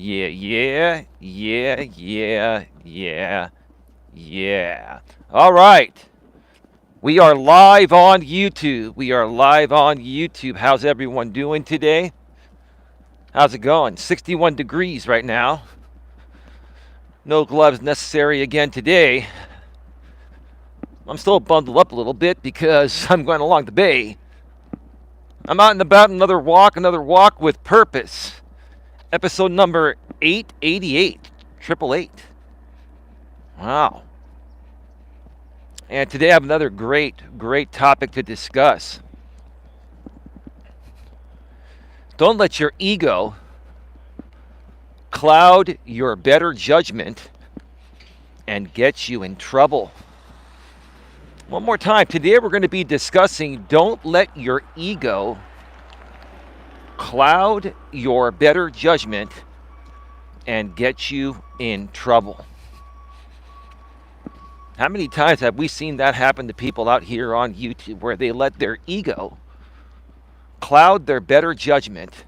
Yeah, yeah, yeah, yeah, yeah, yeah. All right. We are live on YouTube. We are live on YouTube. How's everyone doing today? How's it going? 61 degrees right now. No gloves necessary again today. I'm still bundled up a little bit because I'm going along the bay. I'm out and about, another walk with purpose. Episode number 888, 888. Wow. And today I have another great topic to discuss. Don't let your ego cloud your better judgment and get you in trouble. One more time. Today we're going to be discussing don't let your ego cloud your better judgment and get you in trouble. How many times have we seen that happen to people out here on YouTube where they let their ego cloud their better judgment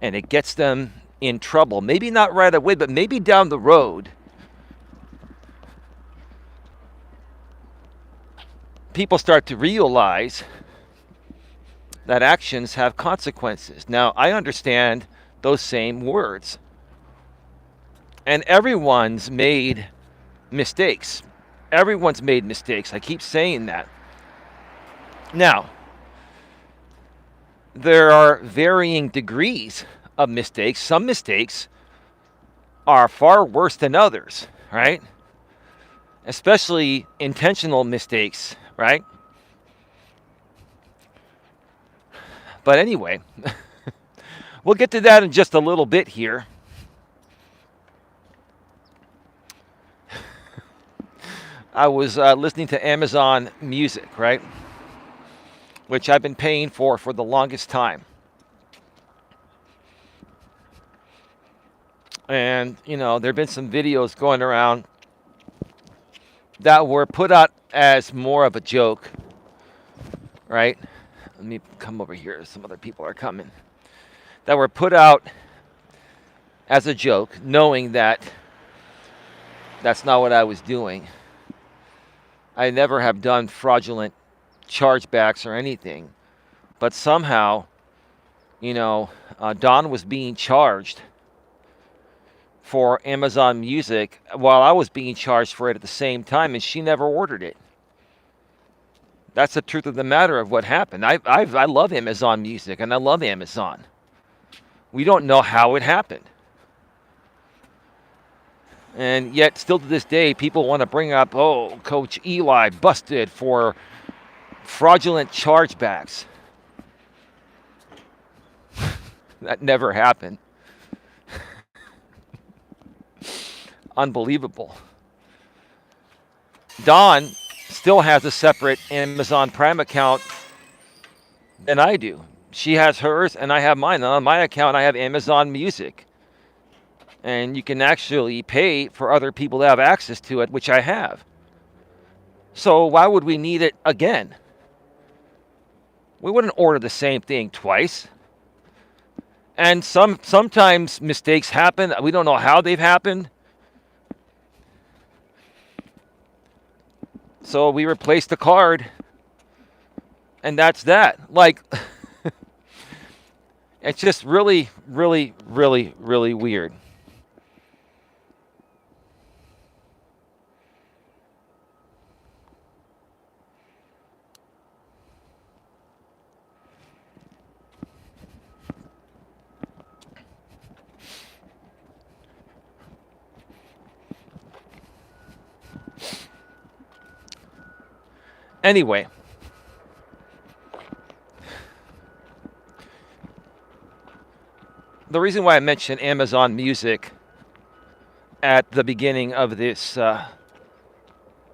and it gets them in trouble? Maybe not right away, but maybe down the road. People start to realize that actions have consequences. Now, I understand those same words. And everyone's made mistakes. Everyone's made mistakes. I keep saying that. Now, there are varying degrees of mistakes. Some mistakes are far worse than others, right? Especially intentional mistakes, right? But anyway, we'll get to that in just a little bit here. I was listening to Amazon Music, right? Which I've been paying for the longest time. And, there have been some videos going around that were put out as more of a joke, right? Let me come over here. Some other people are coming. That were put out as a joke, knowing that that's not what I was doing. I never have done fraudulent chargebacks or anything. But somehow, Dawn was being charged for Amazon Music while I was being charged for it at the same time, and she never ordered it. That's the truth of the matter of what happened. I love Amazon Music, and I love Amazon. We don't know how it happened. And yet, still to this day, people want to bring up, Coach Eli busted for fraudulent chargebacks. That never happened. Unbelievable. Dawn still has a separate Amazon Prime account than I do. She has hers and I have mine. And on my account, I have Amazon Music. And you can actually pay for other people to have access to it, which I have. So why would we need it again? We wouldn't order the same thing twice. And sometimes mistakes happen. We don't know how they've happened. So we replace the card. And that's that. It's just really, really, really, really weird. Anyway, the reason why I mentioned Amazon Music at the beginning of this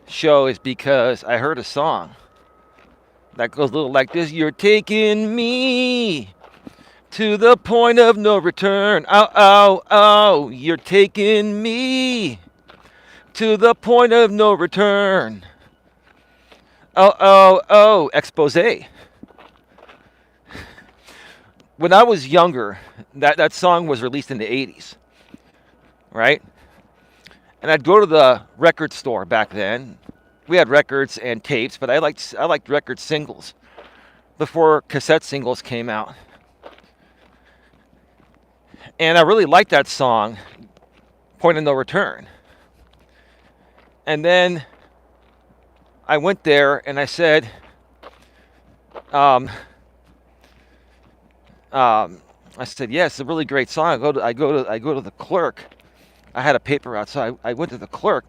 show is because I heard a song that goes a little like this. You're taking me to the point of no return. Oh, oh, oh, you're taking me to the point of no return. Oh, oh, oh, expose. when I was younger, that song was released in the 80s, right? And I'd go to the record store back then. We had records and tapes, but I liked record singles before cassette singles came out. And I really liked that song, Point of No Return. And then I went there and I said, um, I said, yes, it's a really great song. I go to the clerk. I had a paper out, so I went to the clerk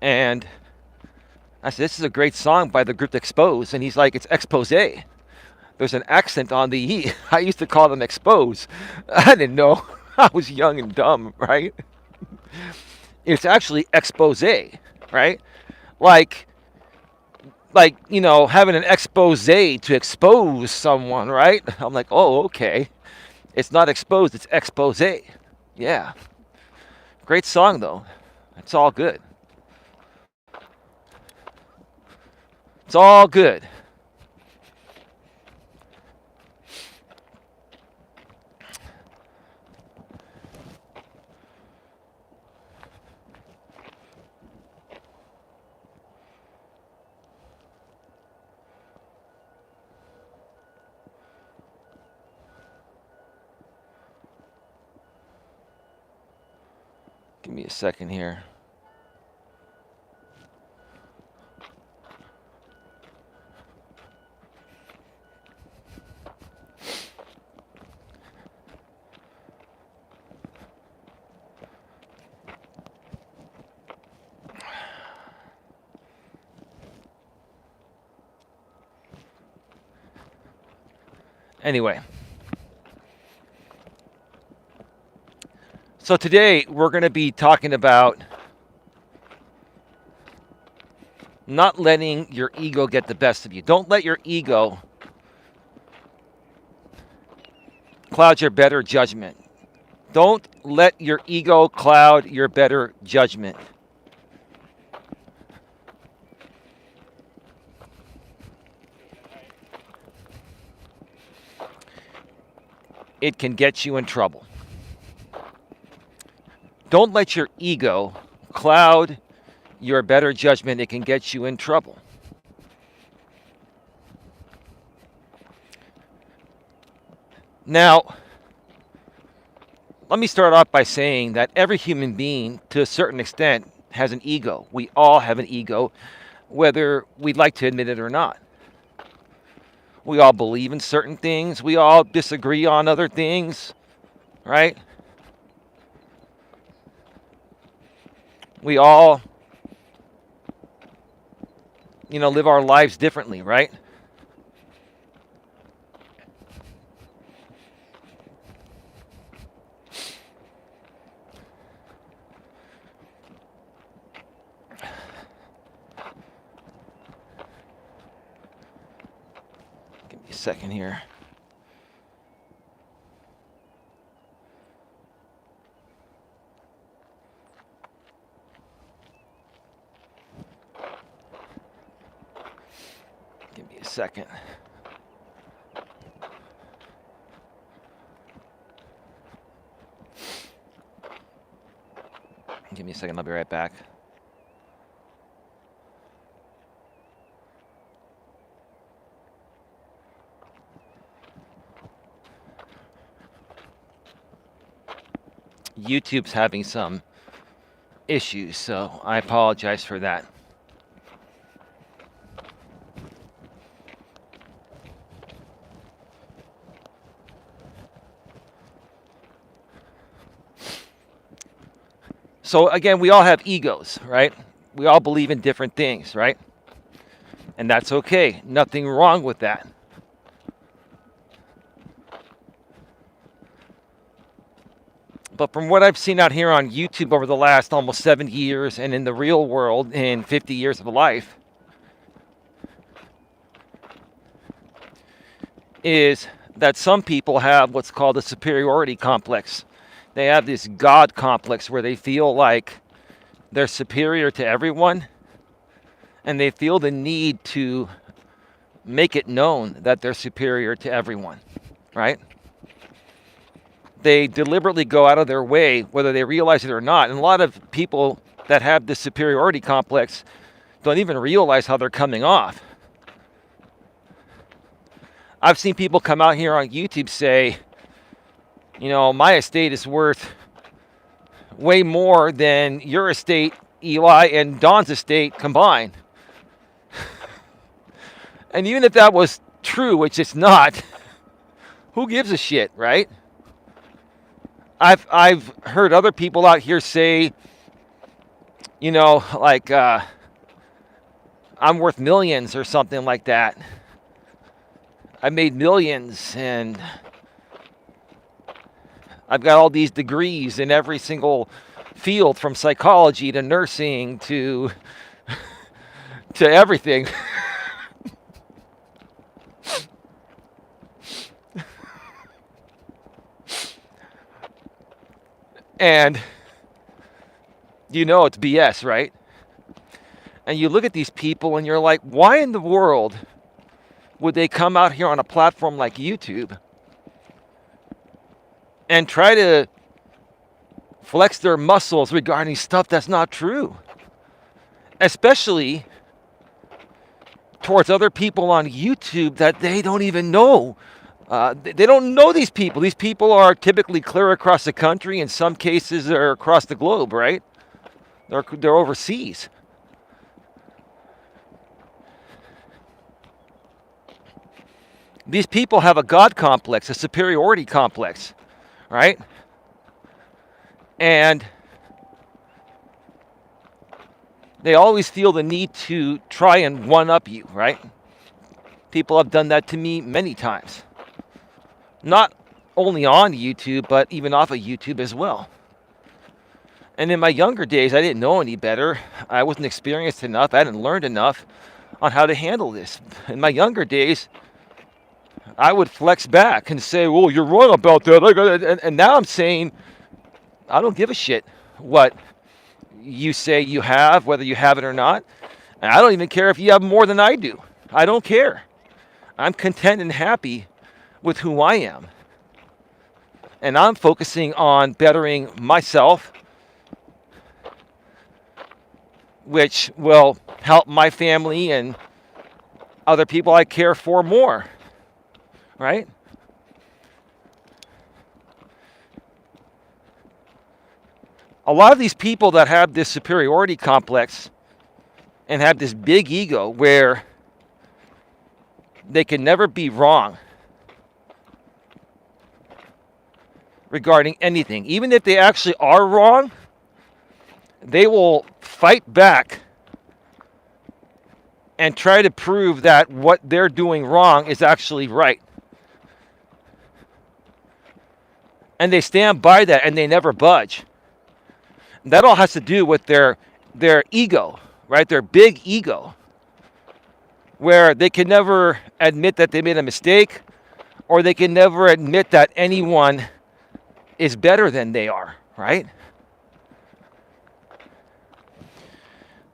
and I said, this is a great song by the group Expose. And he's like, it's expose. There's an accent on the E. I used to call them expose. I didn't know. I was young and dumb, right? It's actually expose, right? Like, having an expose to expose someone, right? I'm like, oh, okay. It's not exposed, it's expose. Yeah. Great song, though. It's all good. It's all good. Give me a second here. Anyway, so today we're going to be talking about not letting your ego get the best of you. Don't let your ego cloud your better judgment. Don't let your ego cloud your better judgment. It can get you in trouble. Don't let your ego cloud your better judgment. It can get you in trouble. Now, let me start off by saying that every human being, to a certain extent, has an ego. We all have an ego, whether we'd like to admit it or not. We all believe in certain things. We all disagree on other things, right? We all, live our lives differently, right? Give me a second here. Give me a second. Give me a second, I'll be right back. YouTube's having some issues, so I apologize for that. So again, we all have egos, right? We all believe in different things, right? And that's okay. Nothing wrong with that. But from what I've seen out here on YouTube over the last almost 7 years and in the real world in 50 years of life, is that some people have what's called a superiority complex. They have this God complex where they feel like they're superior to everyone, and they feel the need to make it known that they're superior to everyone, right? They deliberately go out of their way, whether they realize it or not. And a lot of people that have this superiority complex don't even realize how they're coming off. I've seen people come out here on YouTube say, you know, my estate is worth way more than your estate, Eli, and Don's estate combined. And even if that was true, which it's not, who gives a shit, right? I've heard other people out here say, you know, like I'm worth millions or something like that. I made millions and I've got all these degrees in every single field, from psychology to nursing to everything. And you know it's BS, right? And you look at these people and you're like, why in the world would they come out here on a platform like YouTube and try to flex their muscles regarding stuff that's not true? Especially towards other people on YouTube that they don't even know. They don't know these people. These people are typically clear across the country. In some cases, they're across the globe, right? They're overseas. These people have a God complex, a superiority complex, right? And they always feel the need to try and one-up you, right? People have done that to me many times. Not only on YouTube, but even off of YouTube as well. And in my younger days, I didn't know any better. I wasn't experienced enough. I hadn't learned enough on how to handle this. In my younger days, I would flex back and say, well, you're wrong about that. And now I'm saying, I don't give a shit what you say you have, whether you have it or not. And I don't even care if you have more than I do. I don't care. I'm content and happy with who I am. And I'm focusing on bettering myself, which will help my family and other people I care for more, right? A lot of these people that have this superiority complex and have this big ego where they can never be wrong regarding anything. Even if they actually are wrong, they will fight back and try to prove that what they're doing wrong is actually right. And they stand by that and they never budge. That all has to do with their ego, right? Their big ego, where they can never admit that they made a mistake, or they can never admit that anyone is better than they are, right?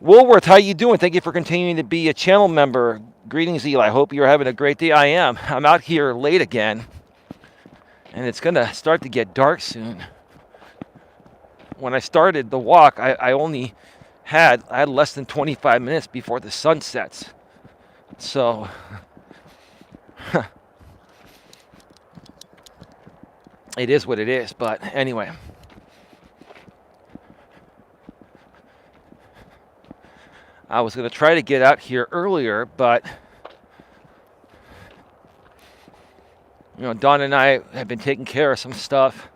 Woolworth, how you doing? Thank you for continuing to be a channel member. Greetings, Eli. I hope you're having a great day. I am. I'm out here late again, and it's going to start to get dark soon. When I started the walk, I had less than 25 minutes before the sun sets. So, it is what it is. But anyway, I was going to try to get out here earlier, but you know, Don and I have been taking care of some stuff.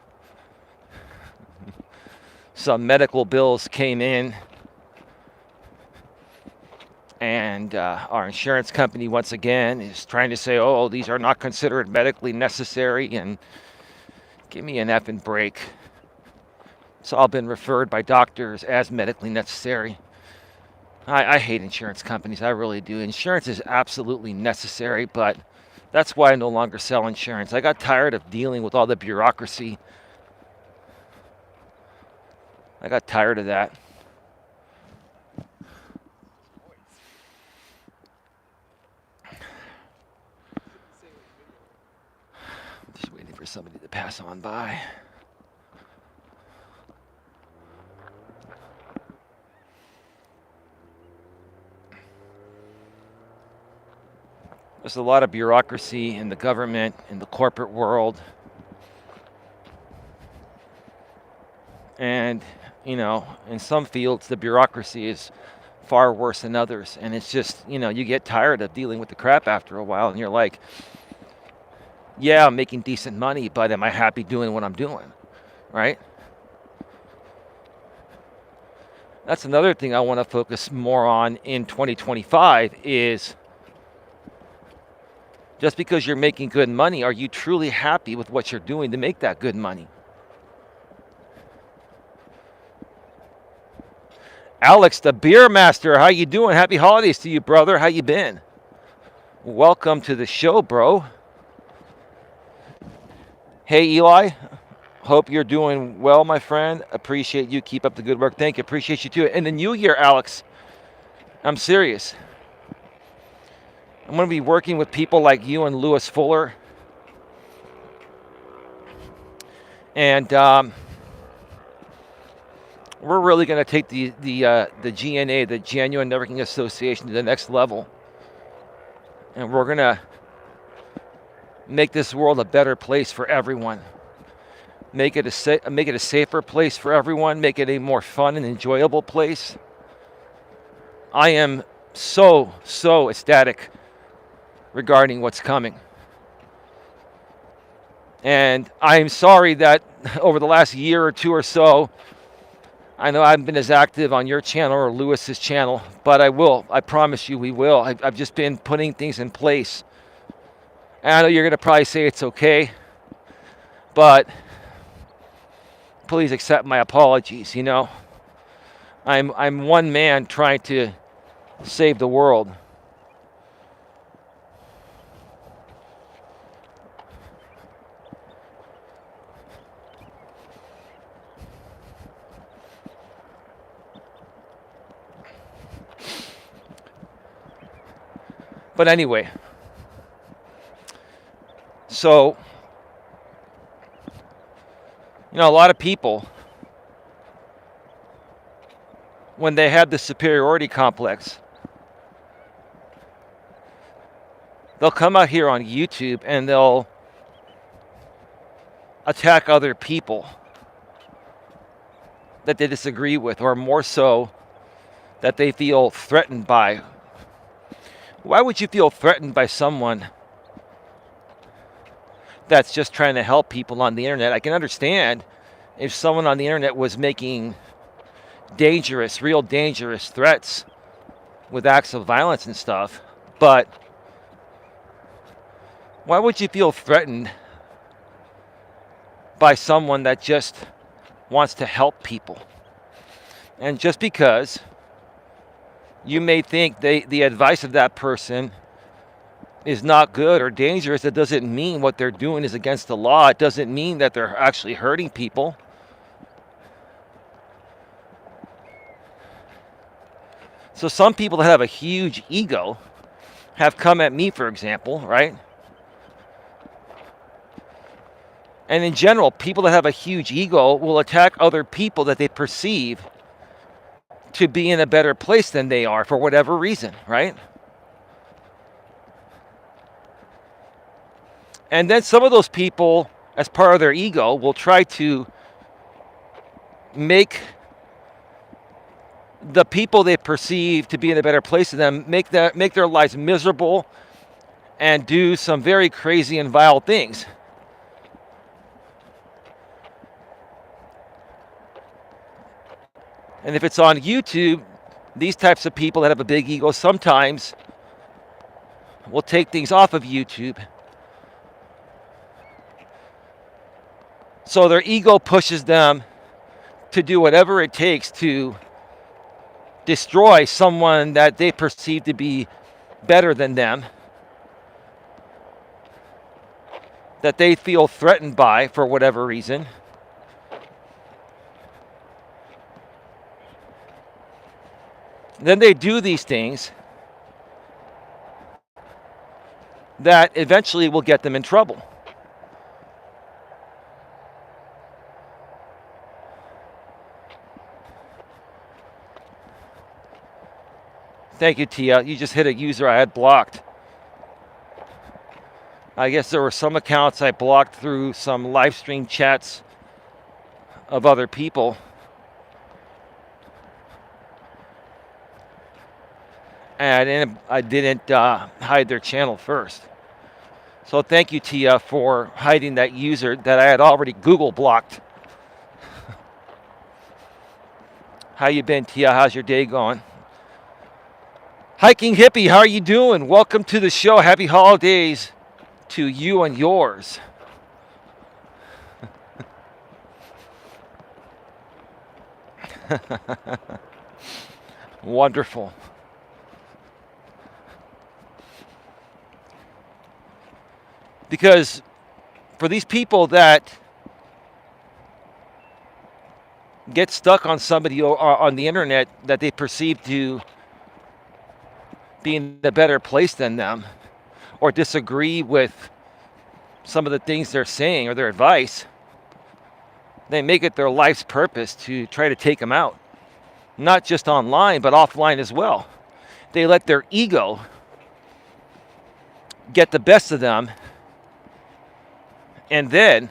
Some medical bills came in, and our insurance company once again is trying to say, oh, these are not considered medically necessary, and give me an effing break. It's all been referred by doctors as medically necessary. I hate insurance companies, I really do. Insurance is absolutely necessary, but that's why I no longer sell insurance. I got tired of dealing with all the bureaucracy. I got tired of that. somebody to pass on by. There's a lot of bureaucracy in the government, in the corporate world. And, you know, in some fields, the bureaucracy is far worse than others. And it's just, you know, you get tired of dealing with the crap after a while. And you're like, yeah, I'm making decent money, but am I happy doing what I'm doing? Right? That's another thing I want to focus more on in 2025 is just because you're making good money, are you truly happy with what you're doing to make that good money? Alex, the beer master, how you doing? Happy holidays to you, brother. How you been? Welcome to the show, bro. Hey, Eli. Hope you're doing well, my friend. Appreciate you. Keep up the good work. Thank you. Appreciate you, too. And the new year, Alex, I'm serious. I'm going to be working with people like you and Lewis Fuller. And we're really going to take the GNA, the Genuine Networking Association, to the next level. And we're going to make this world a better place for everyone. Make it a safer place for everyone. Make it a more fun and enjoyable place. I am so ecstatic regarding what's coming. And I'm sorry that over the last year or two or so, I know I haven't been as active on your channel or Lewis's channel, but I will. I promise you we will. I've just been putting things in place. And I know you're going to probably say it's okay, but please accept my apologies, you know. I'm one man trying to save the world. But anyway, so, you know, a lot of people, when they have the superiority complex, they'll come out here on YouTube and they'll attack other people that they disagree with, or more so, that they feel threatened by. Why would you feel threatened by someone that's just trying to help people on the internet? I can understand if someone on the internet was making real dangerous threats with acts of violence and stuff, but why would you feel threatened by someone that just wants to help people? And just because you may think the advice of that person is not good or dangerous, it doesn't mean what they're doing is against the law. It doesn't mean that they're actually hurting people. So some people that have a huge ego have come at me, for example, right? And in general, people that have a huge ego will attack other people that they perceive to be in a better place than they are for whatever reason, right? And then some of those people, as part of their ego, will try to make the people they perceive to be in a better place than them, make their lives miserable and do some very crazy and vile things. And if it's on YouTube, these types of people that have a big ego sometimes will take things off of YouTube. So their ego pushes them to do whatever it takes to destroy someone that they perceive to be better than them, that they feel threatened by for whatever reason. Then they do these things that eventually will get them in trouble. Thank you, Tia. You just hit a user I had blocked. I guess there were some accounts I blocked through some live stream chats of other people. And I didn't hide their channel first. So thank you, Tia, for hiding that user that I had already Google blocked. How you been, Tia? How's your day going? Hiking Hippie, how are you doing? Welcome to the show. Happy holidays to you and yours. Wonderful. Because for these people that get stuck on somebody on the internet that they perceive to be in a better place than them, or disagree with some of the things they're saying or their advice, they make it their life's purpose to try to take them out. Not just online, but offline as well. They let their ego get the best of them, and then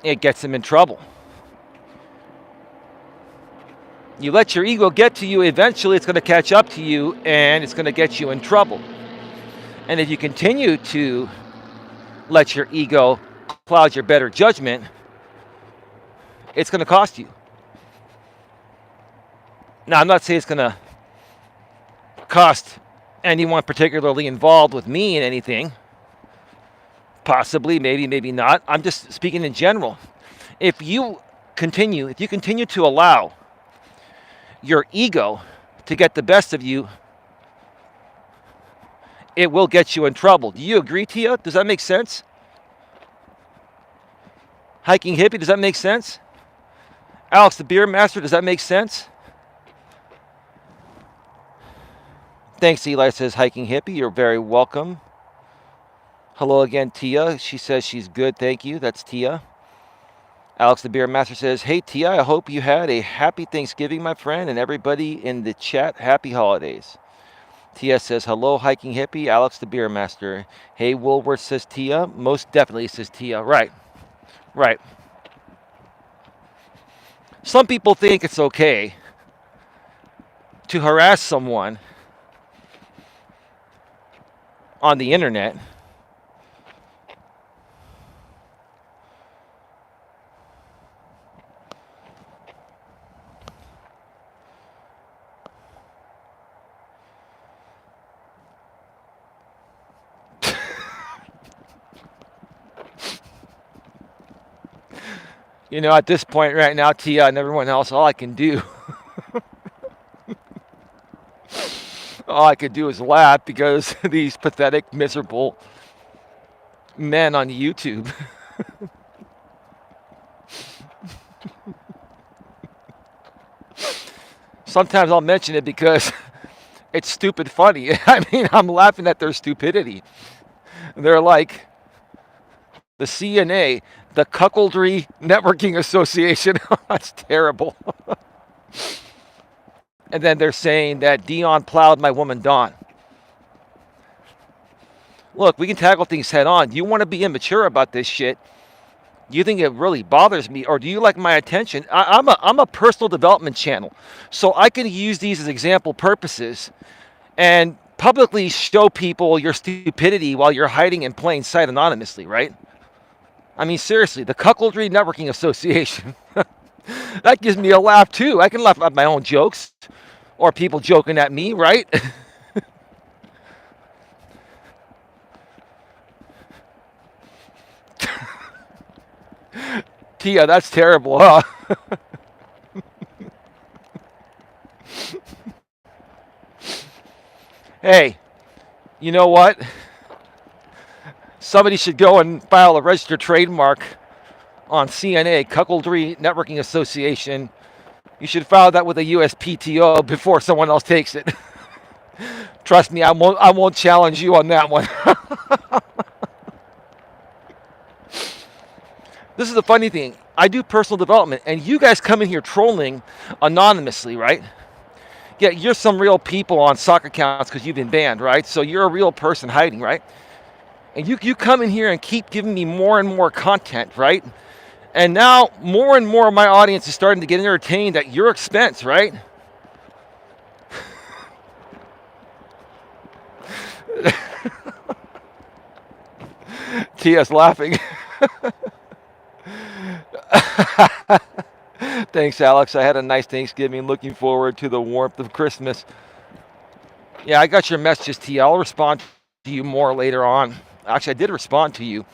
it gets them in trouble. You let your ego get to you, eventually it's going to catch up to you and it's going to get you in trouble. And if you continue to let your ego cloud your better judgment, it's going to cost you. Now, I'm not saying it's going to cost anyone particularly involved with me in anything. Possibly, maybe, maybe not. I'm just speaking in general. If you continue to allow your ego to get the best of you, it will get you in trouble. Do you agree, Tia? Does that make sense? Hiking Hippie, does that make sense? Alex the Beer Master, does that make sense? Thanks, Elias says Hiking Hippie. You're very welcome. Hello again, Tia. She says she's good. Thank you. That's Tia. Alex the Beer Master says, hey, Tia, I hope you had a happy Thanksgiving, my friend, and everybody in the chat, happy holidays. Tia says, hello, Hiking Hippie. Alex the Beer Master. Hey, Woolworth, says Tia. Most definitely, says Tia. Right. Right. Some people think it's okay to harass someone on the internet. You know, at this point right now, Tia and everyone else, all I can do is laugh because these pathetic, miserable men on YouTube. Sometimes I'll mention it because it's stupid funny. I mean, I'm laughing at their stupidity. They're like, the CNA, the Cuckoldry Networking Association. That's terrible. And then they're saying that Dion plowed my woman Dawn. Look, we can tackle things head on. Do you want to be immature about this shit? Do you think it really bothers me, or do you like my attention? I'm a personal development channel, so I can use these as example purposes and publicly show people your stupidity while you're hiding in plain sight anonymously, right? I mean, seriously, the Cuckoldry Networking Association. That gives me a laugh, too. I can laugh at my own jokes or people joking at me, right? Tia, that's terrible, huh? Hey, you know what? Somebody should go and file a registered trademark on CNA, Cuckoldry Networking Association. You should file that with a USPTO before someone else takes it. Trust me, I won't challenge you on that one. This is the funny thing. I do personal development, and you guys come in here trolling anonymously, right? Yeah, you're some real people on soccer accounts because you've been banned, right? So you're a real person hiding, right? And you come in here and keep giving me more and more content, right? And now more and more of my audience is starting to get entertained at your expense, right? TS laughing. Thanks, Alex. I had a nice Thanksgiving. Looking forward to the warmth of Christmas. Yeah, I got your messages, T. I'll respond to you more later on. Actually, I did respond to you.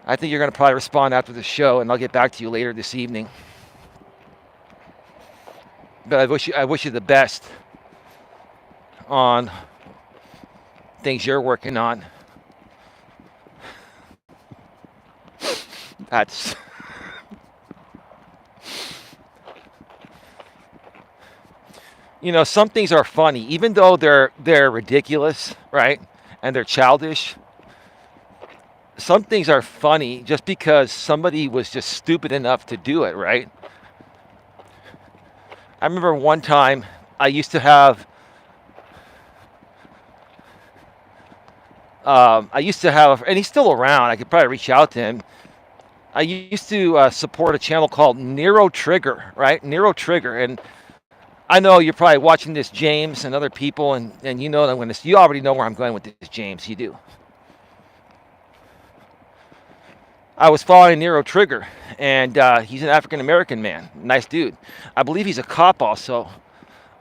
I think you're going to probably respond after the show, and I'll get back to you later this evening. But I wish you the best on things you're working on. That's some things are funny, even though they're ridiculous, right? And they're childish. Some things are funny just because somebody was just stupid enough to do it, right? I remember one time I used to have and he's still around. I could probably reach out to him. I used to support a channel called Nero Trigger, right? Nero Trigger. And I know you're probably watching this, James, and other people, and you know that you already know where I'm going with this, James. You do. I was following Nero Trigger, and he's an African-American man. Nice dude. I believe he's a cop also,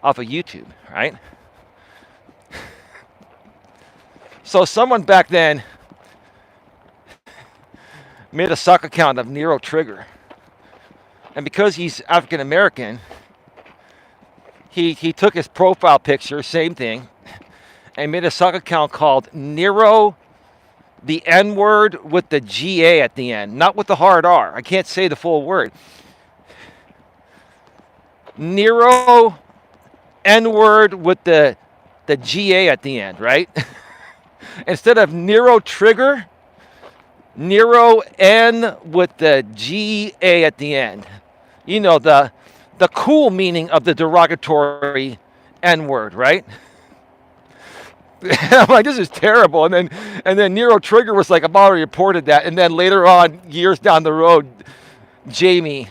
off of YouTube, right? So someone back then made a sock account of Nero Trigger. And because he's African-American, he took his profile picture, same thing, and made a sock account called Nero, the N-word with the G-A at the end, not with the hard R. I can't say the full word. Nero, N-word with the G-A at the end, right? Instead of Nero Trigger, Nero N with the G-A at the end. You know, the cool meaning of the derogatory N-word, right? I'm like, this is terrible. And then Nero Trigger was like, I've already reported that. And then later on, years down the road, Jamie,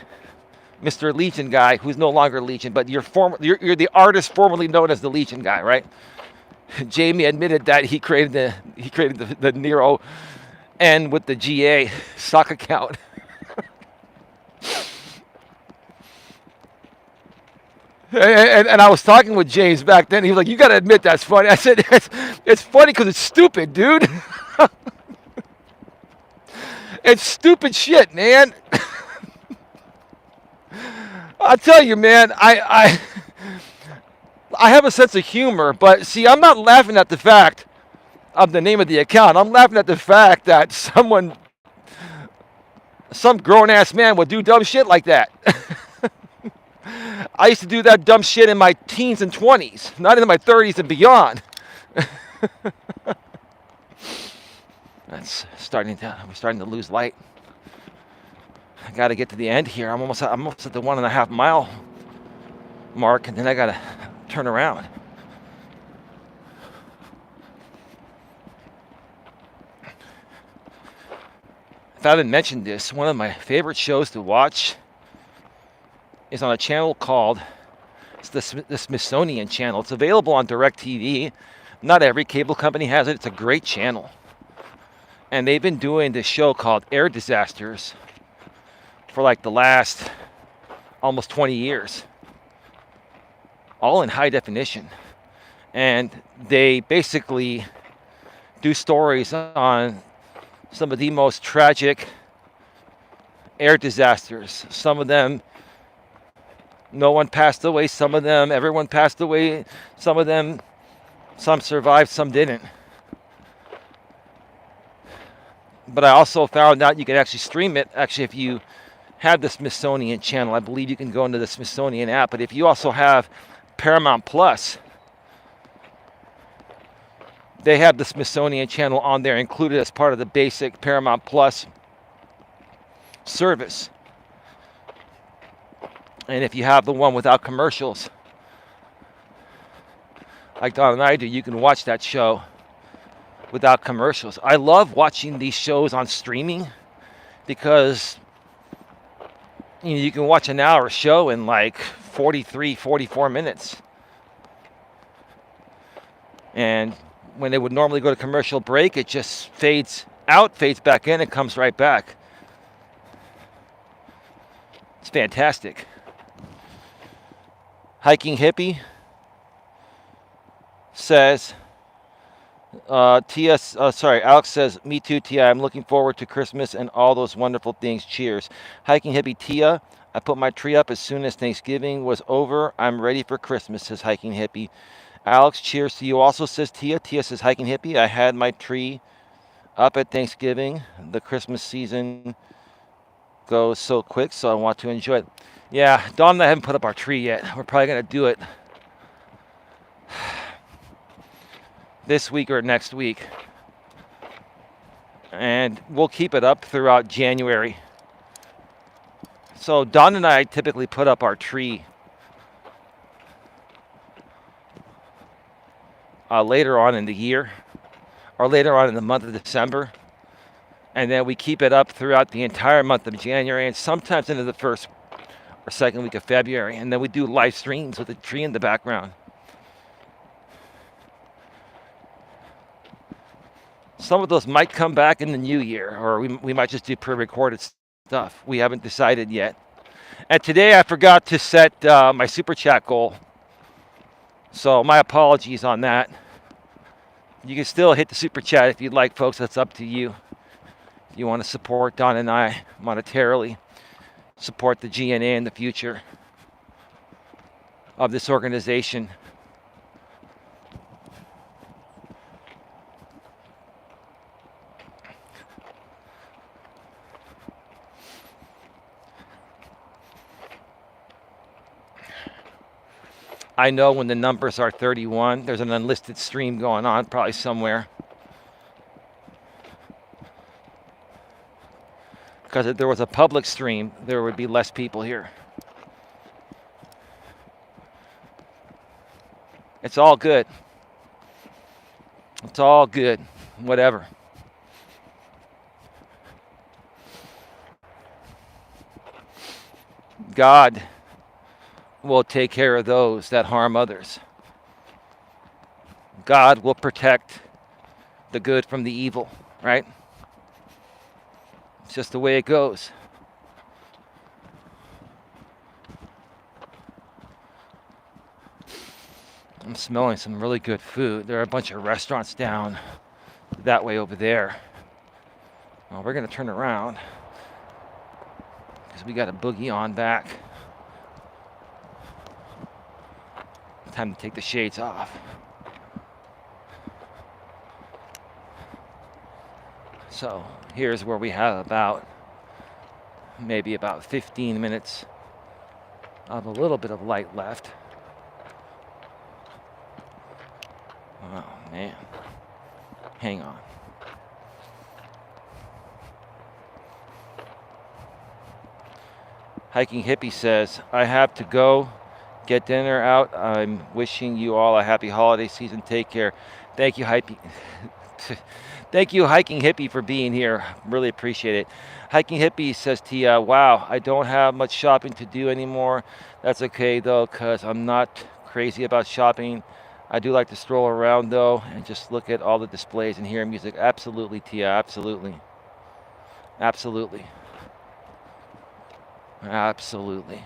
Mr. Legion guy, who's no longer Legion, but you're the artist formerly known as the Legion guy, right? Jamie admitted that he created the Nero N with the GA sock account. And I was talking with James back then. He was like, "You got to admit that's funny." I said, "It's funny because it's stupid, dude. It's stupid shit, man." I'll tell you, man. I have a sense of humor, but see, I'm not laughing at the fact of the name of the account. I'm laughing at the fact that some grown-ass man would do dumb shit like that. I used to do that dumb shit in my teens and 20s, not in my 30s and beyond. We're starting to lose light. I got to get to the end here. I'm almost at the 1.5 mile mark, and then I got to turn around. If I haven't mentioned this, one of my favorite shows to watch is on a channel called the Smithsonian Channel. It's available on DirecTV. Not every cable company has it. It's a great channel. And they've been doing this show called Air Disasters for like the last almost 20 years. All in high definition. And they basically do stories on some of the most tragic air disasters. Some of them, no one passed away. Some of them, everyone passed away. Some of them, some survived, some didn't. But I also found out you can actually stream it. Actually, if you have the Smithsonian Channel, I believe you can go into the Smithsonian app. But if you also have Paramount Plus, they have the Smithsonian Channel on there included as part of the basic Paramount Plus service. And if you have the one without commercials, like Don and I do, you can watch that show without commercials. I love watching these shows on streaming because you can watch an hour show in like 43, 44 minutes. And when they would normally go to commercial break, it just fades out, fades back in, and comes right back. It's fantastic. Hiking Hippie says, Alex says, me too, Tia. I'm looking forward to Christmas and all those wonderful things. Cheers. Hiking Hippie Tia, I put my tree up as soon as Thanksgiving was over. I'm ready for Christmas, says Hiking Hippie. Alex, cheers to you also, says Tia. Tia says, Hiking Hippie, I had my tree up at Thanksgiving. The Christmas season goes so quick, so I want to enjoy it. Yeah, Dawn and I haven't put up our tree yet. We're probably going to do it this week or next week. And we'll keep it up throughout January. So Dawn and I typically put up our tree later on in the year, or later on in the month of December. And then we keep it up throughout the entire month of January and sometimes into the first or second week of February. And then we do live streams with the tree in the background. Some of those might come back in the new year, or we might just do pre-recorded stuff. We haven't decided yet. And today I forgot to set my Super Chat goal. So my apologies on that. You can still hit the Super Chat if you'd like, folks. That's up to you. If you want to support Don and I monetarily, support the GNA in the future of this organization. I know when the numbers are 31, there's an unlisted stream going on, probably somewhere. Because if there was a public stream, there would be less people here. It's all good. It's all good. Whatever. God will take care of those that harm others. God will protect the good from the evil, right? It's just the way it goes. I'm smelling some really good food. There are a bunch of restaurants down that way over there. Well, we're going to turn around because we got a boogie on back. Time to take the shades off. So here's where we have maybe about 15 minutes of a little bit of light left. Oh man, hang on. Hiking Hippie says, I have to go get dinner out. I'm wishing you all a happy holiday season. Take care. Thank you, Hiking. Thank you, Hiking Hippie, for being here. Really appreciate it. Hiking Hippie says, Tia, wow, I don't have much shopping to do anymore. That's okay, though, because I'm not crazy about shopping. I do like to stroll around, though, and just look at all the displays and hear music. Absolutely, Tia, absolutely. Absolutely. Absolutely.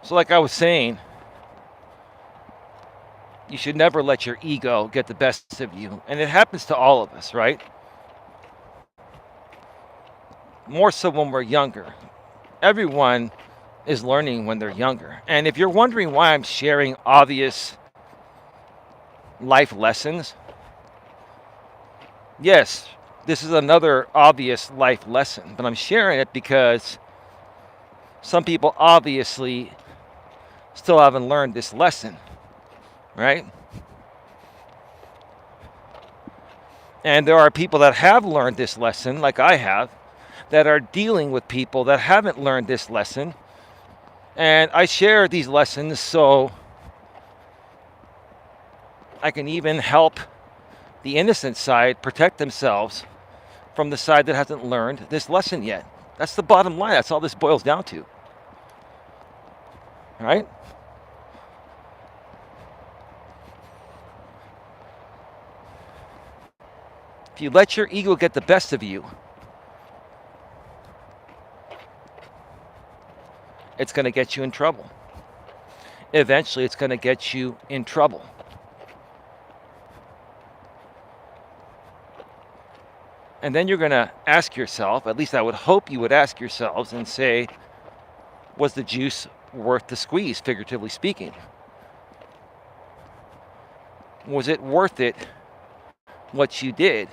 So like I was saying, you should never let your ego get the best of you. And it happens to all of us, right? More so when we're younger. Everyone is learning when they're younger. And if you're wondering why I'm sharing obvious life lessons, yes, this is another obvious life lesson. But I'm sharing it because some people obviously still haven't learned this lesson, right? And there are people that have learned this lesson, like I have, that are dealing with people that haven't learned this lesson. And I share these lessons so I can even help the innocent side protect themselves from the side that hasn't learned this lesson yet. That's the bottom line. That's all this boils down to. Right? If you let your ego get the best of you, it's going to get you in trouble. Eventually, it's going to get you in trouble. And then you're going to ask yourself, at least I would hope you would ask yourselves and say, was the juice worth the squeeze, figuratively speaking? Was it worth it, what you did?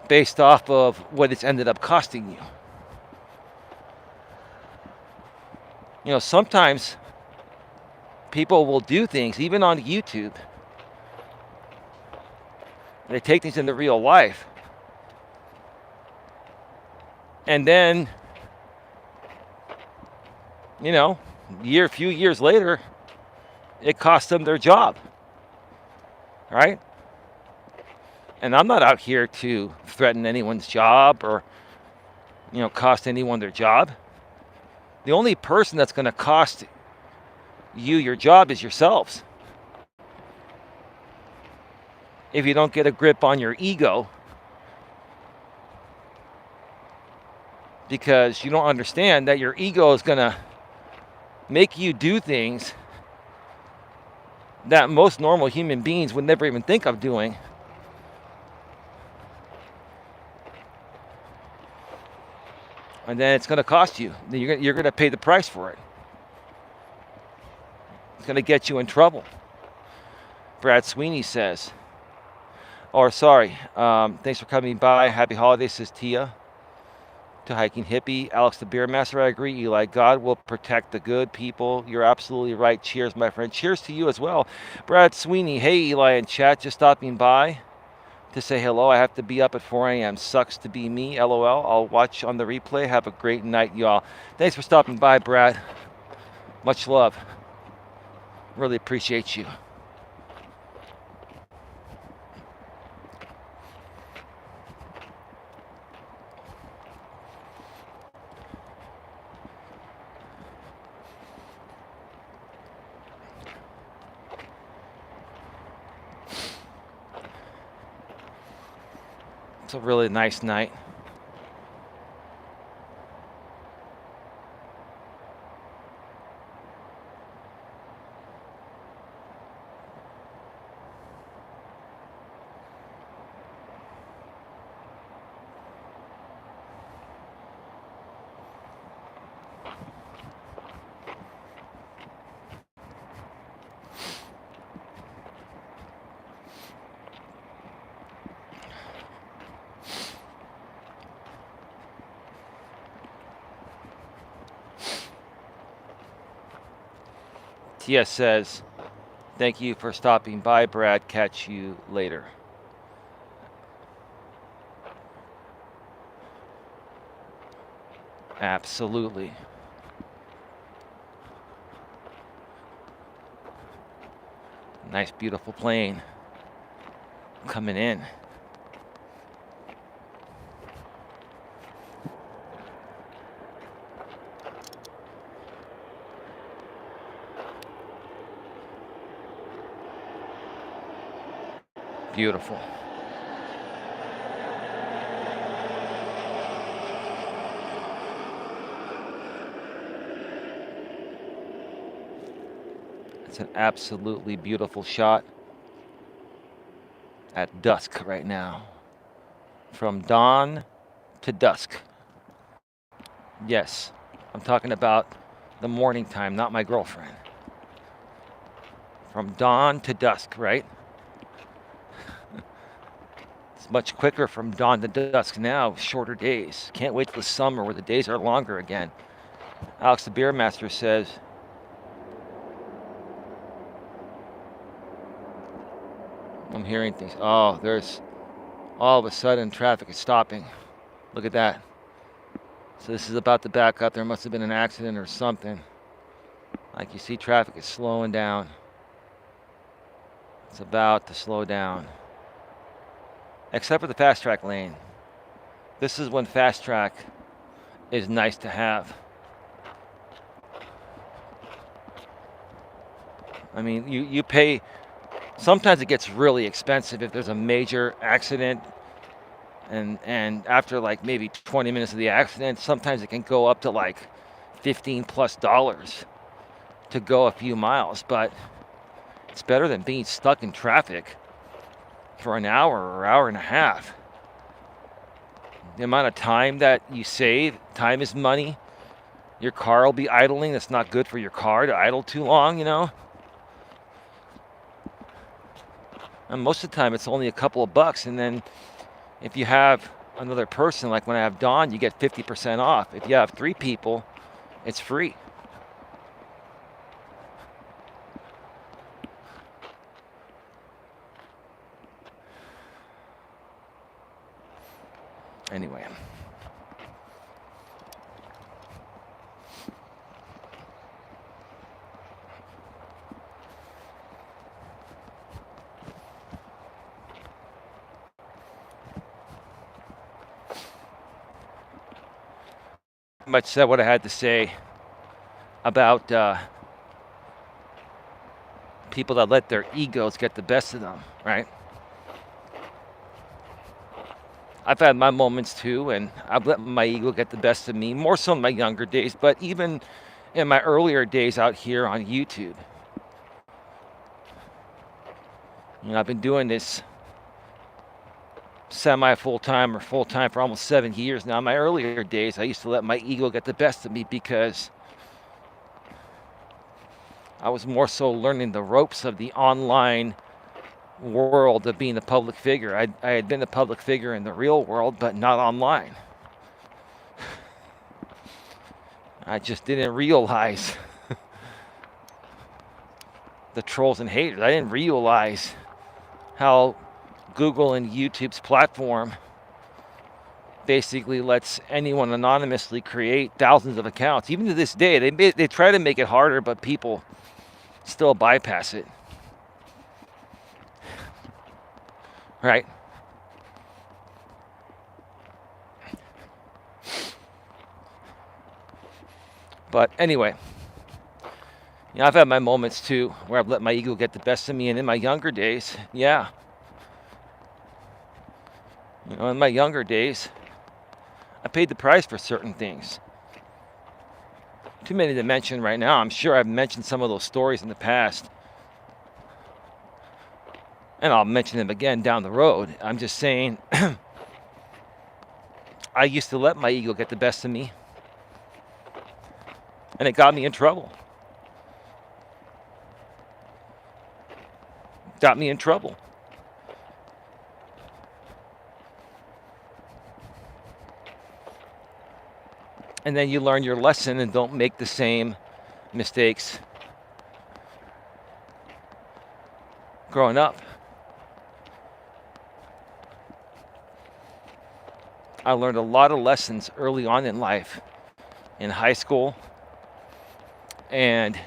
Based off of what it's ended up costing you. You know, sometimes people will do things, even on YouTube. They take things into real life. And then, you know, a few years later, it cost them their job. Right? And I'm not out here to threaten anyone's job or, you know, cost anyone their job. The only person that's going to cost you your job is yourselves. If you don't get a grip on your ego, because you don't understand that your ego is going to make you do things that most normal human beings would never even think of doing. And then it's going to cost you. You're going to pay the price for it. It's going to get you in trouble. Brad Sweeney says, thanks for coming by. Happy holidays, says Tia. To Hiking Hippie. Alex the Beer Master, I agree, Eli. God will protect the good people. You're absolutely right. Cheers, my friend. Cheers to you as well. Brad Sweeney. Hey, Eli and chat. Just stopping by to say hello. I have to be up at 4 a.m. Sucks to be me. LOL. I'll watch on the replay. Have a great night, y'all. Thanks for stopping by, Brad. Much love. Really appreciate you. It's a really nice night. Tia says, thank you for stopping by, Brad. Catch you later. Absolutely. Nice, beautiful plane coming in. Beautiful. It's an absolutely beautiful shot at dusk right now. From dawn to dusk. Yes, I'm talking about the morning time, not my girlfriend. From dawn to dusk, right? It's much quicker from dawn to dusk now, shorter days. Can't wait till the summer where the days are longer again. Alex the Beer Master says, I'm hearing things. Oh, there's all of a sudden traffic is stopping. Look at that. So this is about to back up. There must have been an accident or something. Like you see, traffic is slowing down. It's about to slow down. Except for the fast track lane. This is when fast track is nice to have. I mean, you pay. Sometimes it gets really expensive if there's a major accident. And after like maybe 20 minutes of the accident, sometimes it can go up to like $15+ to go a few miles. But it's better than being stuck in traffic for an hour or hour and a half. The amount of time that you save, time is money. Your car will be idling. That's not good for your car to idle too long, you know. And most of the time it's only a couple of bucks. And then if you have another person, like when I have Dawn, you get 50% off. If you have 3 people, it's free. Anyway. Much said what I had to say about people that let their egos get the best of them, right? I've had my moments too, and I've let my ego get the best of me, more so in my younger days, but even in my earlier days out here on YouTube. You know, I've been doing this semi-full-time or full-time for almost 7 years now. In my earlier days, I used to let my ego get the best of me because I was more so learning the ropes of the online world of being a public figure. I had been a public figure in the real world, but not online. I just didn't realize the trolls and haters. I didn't realize how Google and YouTube's platform basically lets anyone anonymously create thousands of accounts. Even to this day, they try to make it harder, but people still bypass it. Right? But anyway, you know, I've had my moments too where I've let my ego get the best of me. And in my younger days, yeah. You know, in my younger days, I paid the price for certain things. Too many to mention right now. I'm sure I've mentioned some of those stories in the past. And I'll mention them again down the road. I'm just saying, I used to let my ego get the best of me. And it got me in trouble. Got me in trouble. And then you learn your lesson and don't make the same mistakes growing up. I learned a lot of lessons early on in life, in high school, and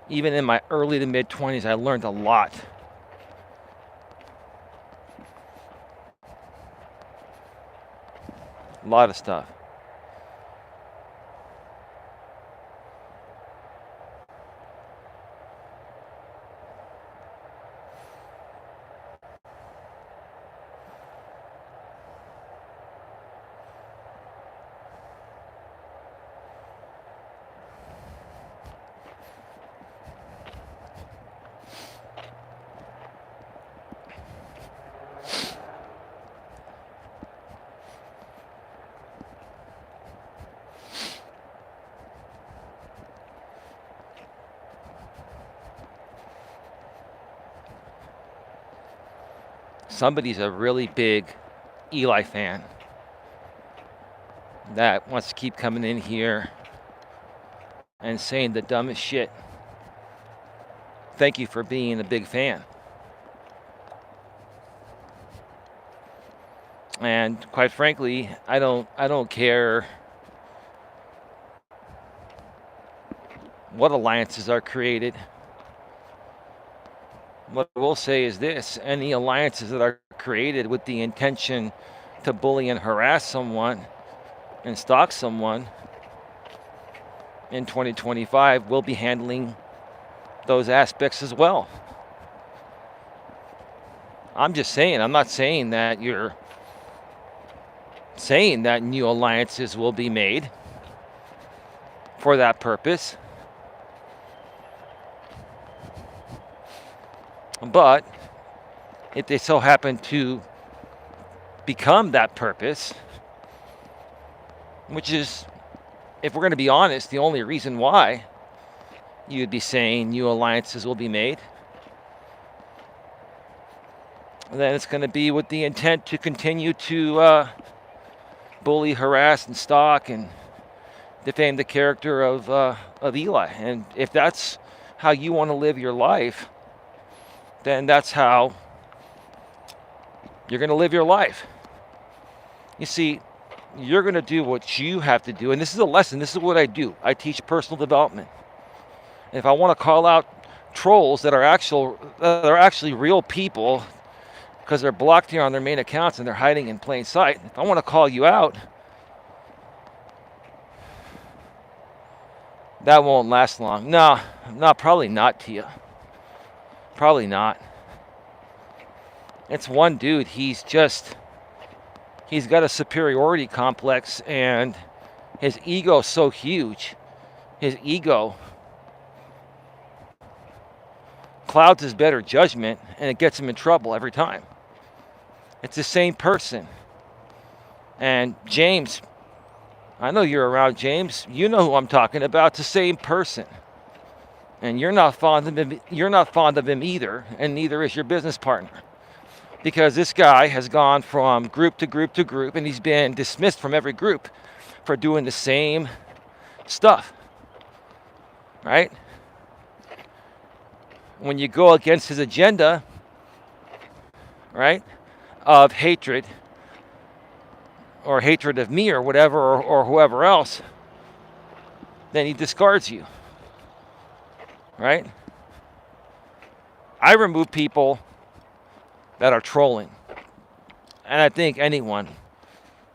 even in my early to mid 20s, I learned a lot. A lot of stuff. Somebody's a really big Eli fan that wants to keep coming in here and saying the dumbest shit. Thank you for being a big fan. And quite frankly, I don't care what alliances are created. What I will say is this: any alliances that are created with the intention to bully and harass someone and stalk someone in 2025 will be handling those aspects as well. I'm just saying, I'm not saying that you're saying that new alliances will be made for that purpose. But if they so happen to become that purpose, which is, if we're going to be honest, the only reason why you'd be saying new alliances will be made, then it's going to be with the intent to continue to bully, harass, and stalk and defame the character of Eli. And if that's how you want to live your life, then that's how you're going to live your life. You see, you're going to do what you have to do. And this is a lesson. This is what I do. I teach personal development. And if I want to call out trolls that are actually real people because they're blocked here on their main accounts and they're hiding in plain sight, if I want to call you out, that won't last long. No, probably not, Tia. Probably not. It's one dude. He's got a superiority complex, and his ego's so huge. His ego clouds his better judgment, and it gets him in trouble every time. It's the same person. And James, I know you're around, James. You know who I'm talking about. It's the same person. And you're not fond of him. You're not fond of him either, and neither is your business partner. Because this guy has gone from group to group to group, and he's been dismissed from every group for doing the same stuff. Right? When you go against his agenda, right, of hatred, or hatred of me or whatever, or whoever else, then he discards you. Right? I remove people that are trolling. And I think anyone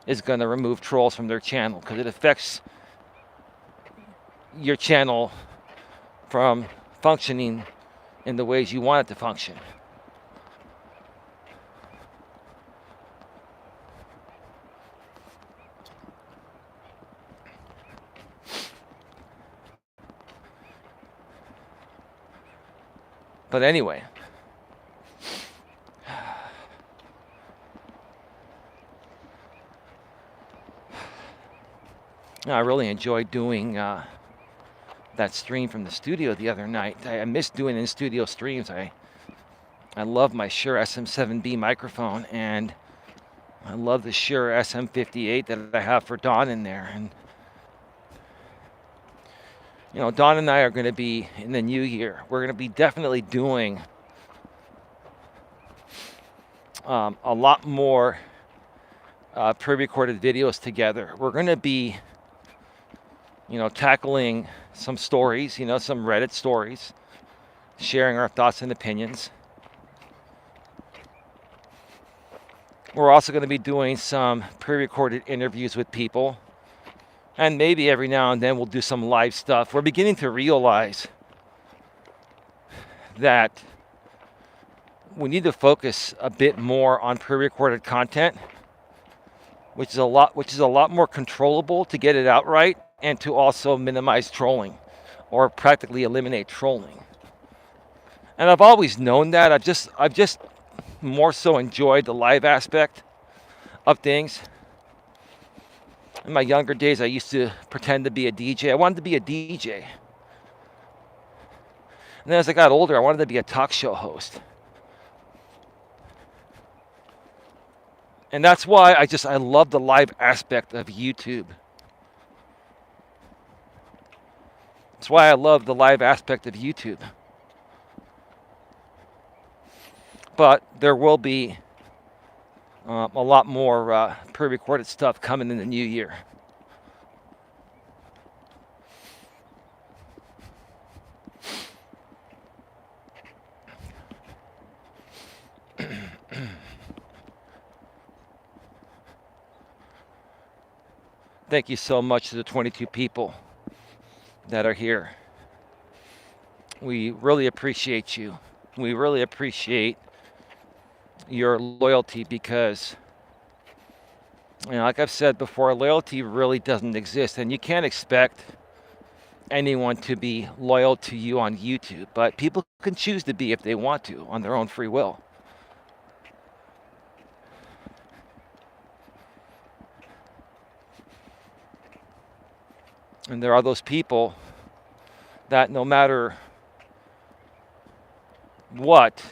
is going to remove trolls from their channel because it affects your channel from functioning in the ways you want it to function. But anyway, I really enjoyed doing that stream from the studio the other night. I miss doing in-studio streams. I love my Shure SM7B microphone, and I love the Shure SM58 that I have for Dawn in there. And you know, Dawn and I are going to be, in the new year, we're going to be definitely doing a lot more pre-recorded videos together. We're going to be, you know, tackling some stories, you know, some Reddit stories, sharing our thoughts and opinions. We're also going to be doing some pre-recorded interviews with people. And maybe every now and then we'll do some live stuff. We're beginning to realize that we need to focus a bit more on pre-recorded content, which is a lot more controllable to get it out right and to also minimize trolling or practically eliminate trolling. And I've always known that. I've just more so enjoyed the live aspect of things. In my younger days, I used to pretend to be a DJ. I wanted to be a DJ. And then as I got older, I wanted to be a talk show host. And that's why I love the live aspect of YouTube. That's why I love the live aspect of YouTube. But there will be A lot more pre-recorded stuff coming in the new year. Thank you so much to the 22 people that are here. We really appreciate you. We really appreciate your loyalty because, like I've said before, loyalty really doesn't exist, and you can't expect anyone to be loyal to you on YouTube, but people can choose to be if they want to on their own free will. And there are those people that no matter what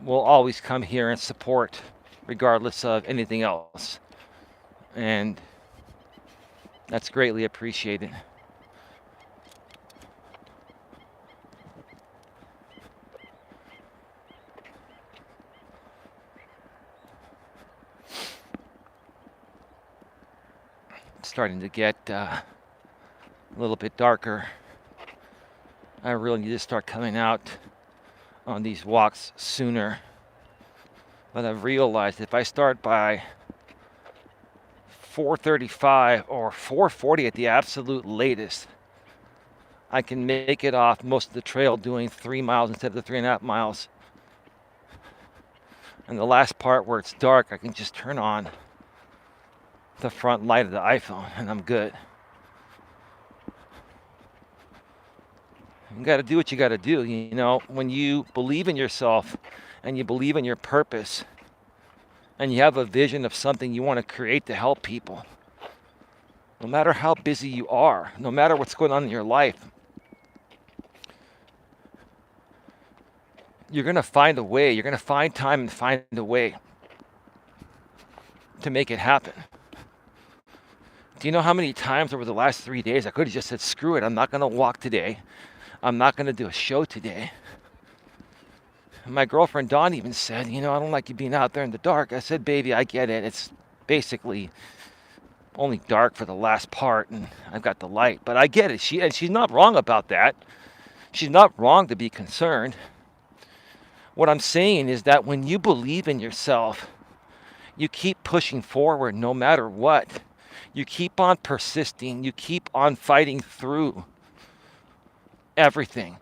will always come here and support regardless of anything else. And that's greatly appreciated. It's starting to get a little bit darker. I really need to start coming out on these walks sooner. But I've realized if I start by 4:35 or 4:40 at the absolute latest, I can make it off most of the trail doing 3 miles instead of the 3.5 miles. And the last part where it's dark, I can just turn on the front light of the iPhone and I'm good. You got to do what you got to do. When you believe in yourself and you believe in your purpose and you have a vision of something you want to create to help people, no matter how busy you are, no matter what's going on in your life, you're going to find a way. You're going to find time and find a way to make it happen. Do you know how many times over the last 3 days I could have just said, screw it, I'm not going to walk today. I'm not going to do a show today. My girlfriend Dawn even said, I don't like you being out there in the dark. I said, baby, I get it. It's basically only dark for the last part and I've got the light. But I get it. She's not wrong about that. She's not wrong to be concerned. What I'm saying is that when you believe in yourself, you keep pushing forward no matter what. You keep on persisting. You keep on fighting through everything.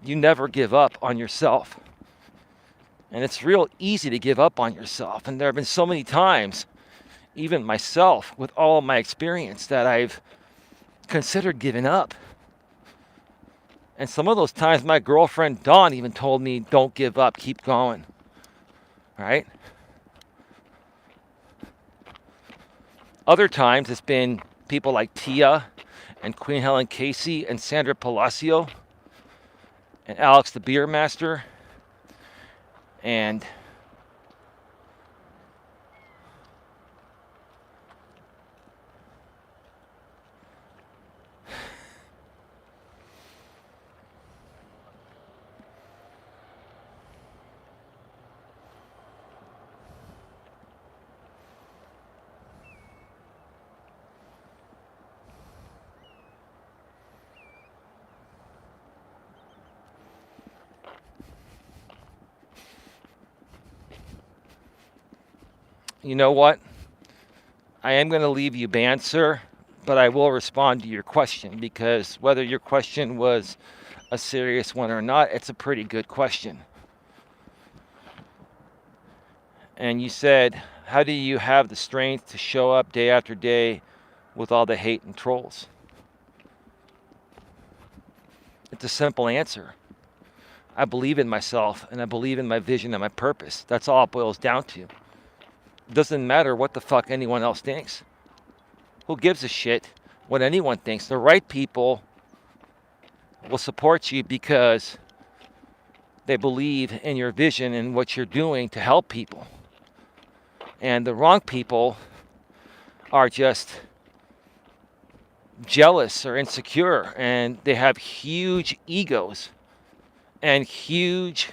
You never give up on yourself. And it's real easy to give up on yourself. And there have been so many times, even myself, with all of my experience, that I've considered giving up. And some of those times, my girlfriend Dawn even told me, don't give up, keep going. Right? Other times, it's been people like Tia and Queen Helen Casey and Sandra Palacio and Alex the Beer Master and you know what? I am going to leave you banned, sir, but I will respond to your question because whether your question was a serious one or not, it's a pretty good question. And you said, how do you have the strength to show up day after day with all the hate and trolls? It's a simple answer. I believe in myself and I believe in my vision and my purpose. That's all it boils down to. Doesn't matter what the fuck anyone else thinks. Who gives a shit what anyone thinks? The right people will support you because they believe in your vision and what you're doing to help people. And the wrong people are just jealous or insecure, and they have huge egos and huge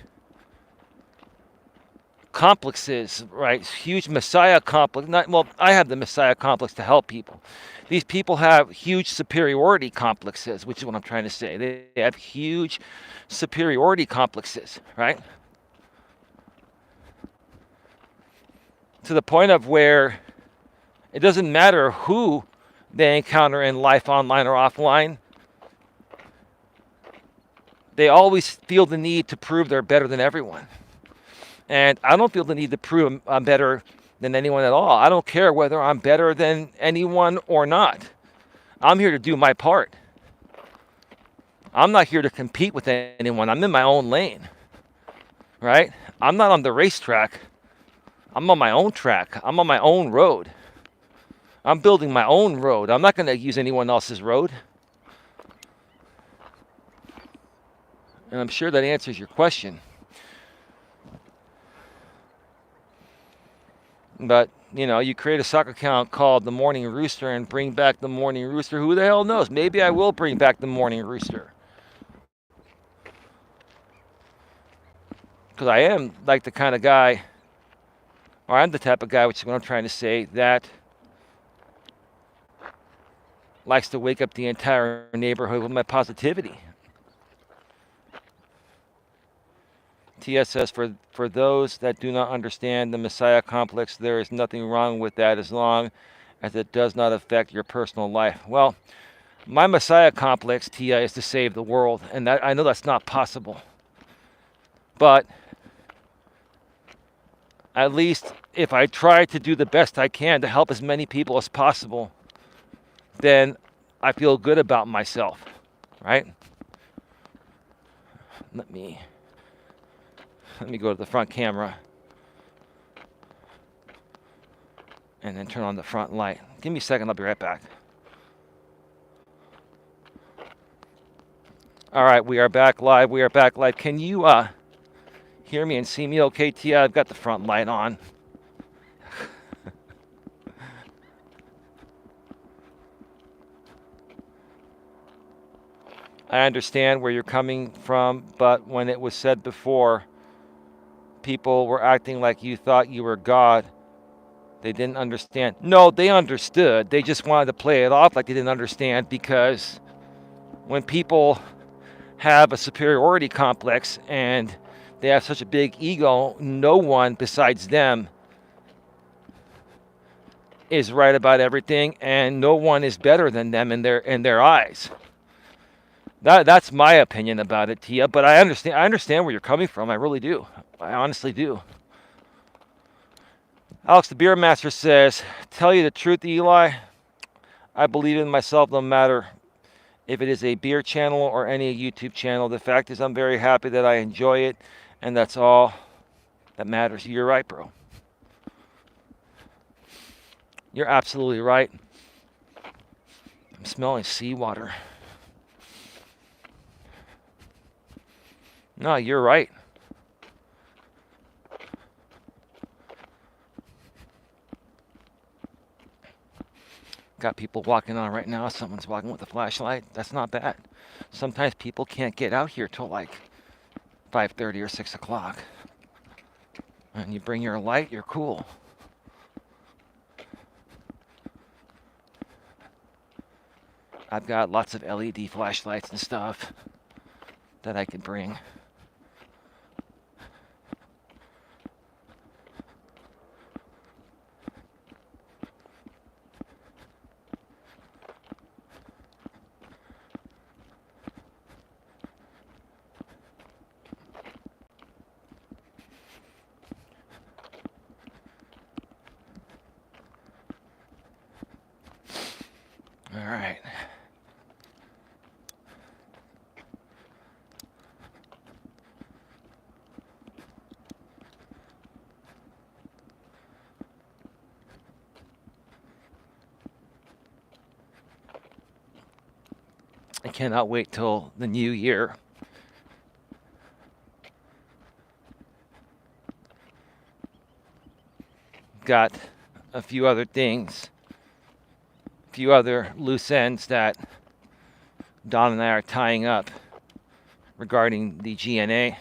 complexes, right? Huge Messiah complex. Not, well, I have the Messiah complex to help people. These people have huge superiority complexes, which is what I'm trying to say. They have huge superiority complexes, right? To the point of where it doesn't matter who they encounter in life, online or offline. They always feel the need to prove they're better than everyone. And I don't feel the need to prove I'm better than anyone at all. I don't care whether I'm better than anyone or not. I'm here to do my part. I'm not here to compete with anyone. I'm in my own lane, right? I'm not on the racetrack. I'm on my own track. I'm on my own road. I'm building my own road. I'm not going to use anyone else's road. And I'm sure that answers your question. But, you know, you create a soccer account called the Morning Rooster and bring back the Morning Rooster. Who the hell knows? Maybe I will bring back the Morning Rooster. Because I am like the kind of guy, or I'm the type of guy, which is what I'm trying to say, that likes to wake up the entire neighborhood with my positivity. TSS, for those that do not understand the Messiah complex, there is nothing wrong with that as long as it does not affect your personal life. Well, my Messiah complex, Tia, is to save the world, and that, I know that's not possible. But at least if I try to do the best I can to help as many people as possible, then I feel good about myself, right? Let me go to the front camera and then turn on the front light. Give me a second, I'll be right back. All right, we are back live. We are back live. Can you hear me and see me okay, Tia? I've got the front light on. I understand where you're coming from, but when it was said before, people were acting like you thought you were God. They didn't understand. No, they understood. They just wanted to play it off like they didn't understand, because when people have a superiority complex and they have such a big ego, no one besides them is right about everything, and no one is better than them in their eyes. That's my opinion about it, Tia. But I understand where you're coming from. I really do. I honestly do. Alex the Beer Master says, "Tell you the truth, Eli, I believe in myself no matter if it is a beer channel or any YouTube channel. The fact is I'm very happy that I enjoy it, and that's all that matters." You're right, bro. You're absolutely right. I'm smelling seawater. No, you're right. Got people walking on right now. Someone's walking with a flashlight. That's not bad. Sometimes people can't get out here till like 5:30 or 6 o'clock. And you bring your light, you're cool. I've got lots of LED flashlights and stuff that I could bring. All right. I cannot wait till the new year. Got a few other things, a few other loose ends that Don and I are tying up regarding the GNA.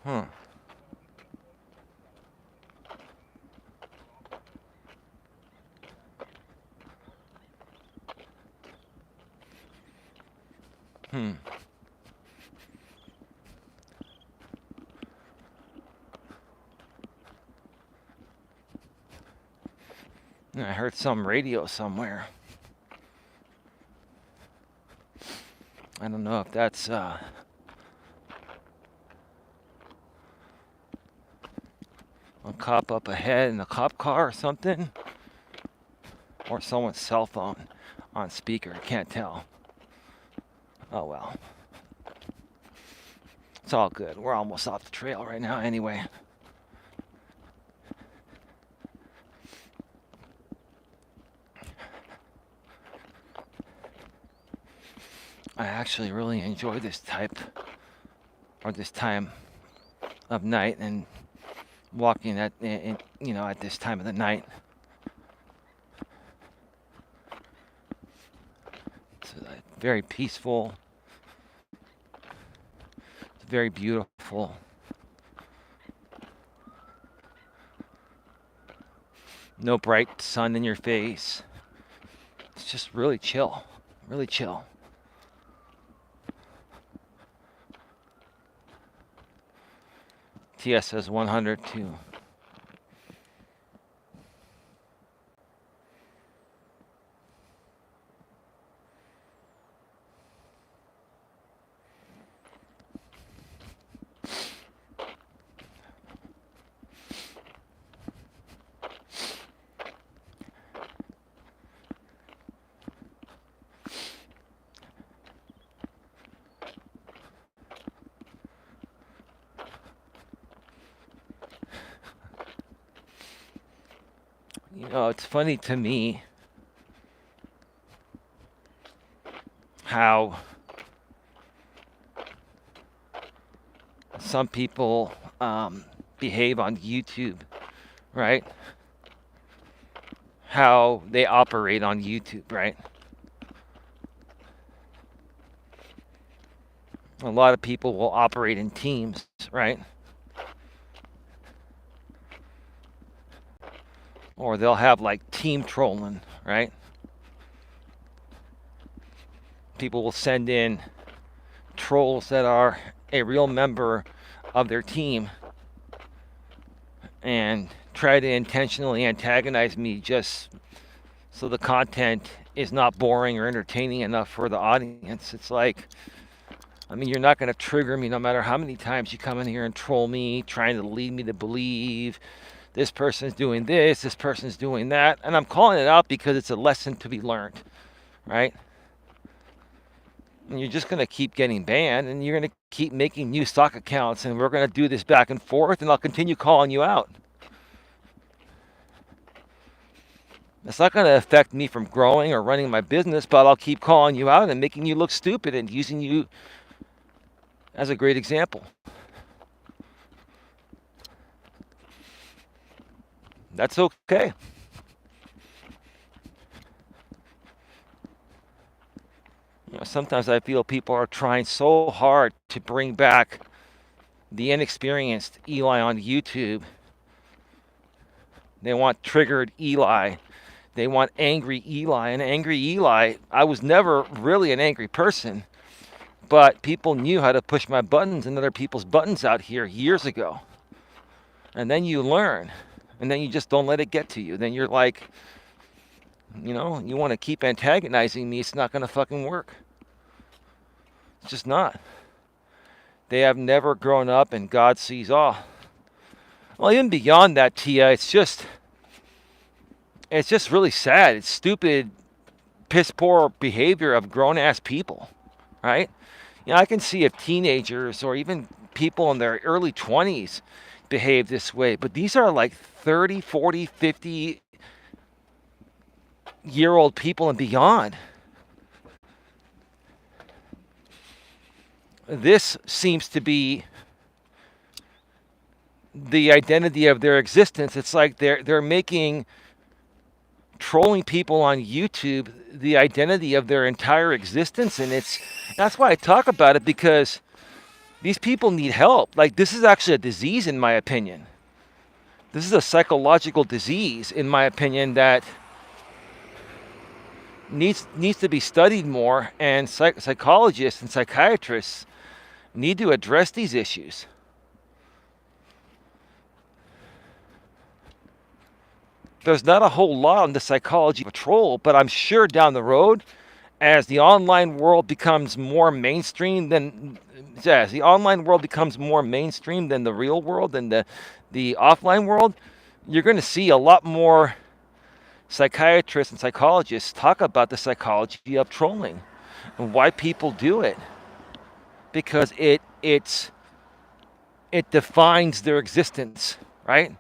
Huh. Hmm. I heard some radio somewhere. I don't know if that's a cop up ahead in a cop car or something, or someone's cell phone on speaker. Can't tell. Oh well. It's all good. We're almost off the trail right now anyway. I actually really enjoy this time of night and walking at at this time of the night. It's very peaceful. It's very beautiful. No bright sun in your face. It's just really chill. Really chill. TS says 100 too. It's funny to me how some people behave on YouTube, right? How they operate on YouTube, right? A lot of people will operate in teams, right? Or they'll have like team trolling, right? People will send in trolls that are a real member of their team and try to intentionally antagonize me just so the content is not boring or entertaining enough for the audience. It's like, you're not going to trigger me no matter how many times you come in here and troll me, trying to lead me to believe this person's doing this person's doing that. And I'm calling it out because it's a lesson to be learned, right? And you're just going to keep getting banned, and you're going to keep making new stock accounts, and we're going to do this back and forth, and I'll continue calling you out. It's not going to affect me from growing or running my business, but I'll keep calling you out and making you look stupid and using you as a great example. That's okay. Sometimes I feel people are trying so hard to bring back the inexperienced Eli on YouTube. They want triggered Eli. They want angry Eli. And angry Eli, I was never really an angry person, but people knew how to push my buttons and other people's buttons out here years ago. And then you learn, and then you just don't let it get to you. Then you're like, you want to keep antagonizing me, it's not going to fucking work. It's just not. They have never grown up, and God sees all. Well, even beyond that, Tia, it's just really sad. It's stupid, piss poor behavior of grown-ass people, right? I can see if teenagers or even people in their early 20s behave this way, but these are like 30, 40, 50-year-old people and beyond. This seems to be the identity of their existence. It's like they're making trolling people on YouTube the identity of their entire existence, and that's why I talk about it, because These people need help. Like, this is actually a disease, in my opinion. This is a psychological disease, in my opinion, that needs to be studied more, and psychologists and psychiatrists need to address these issues. There's not a whole lot on the psychology of troll, but I'm sure down the road, as the online world becomes more mainstream than as the online world becomes more mainstream than the real world and the offline world, you're going to see a lot more psychiatrists and psychologists talk about the psychology of trolling and why people do it, because it defines their existence, right?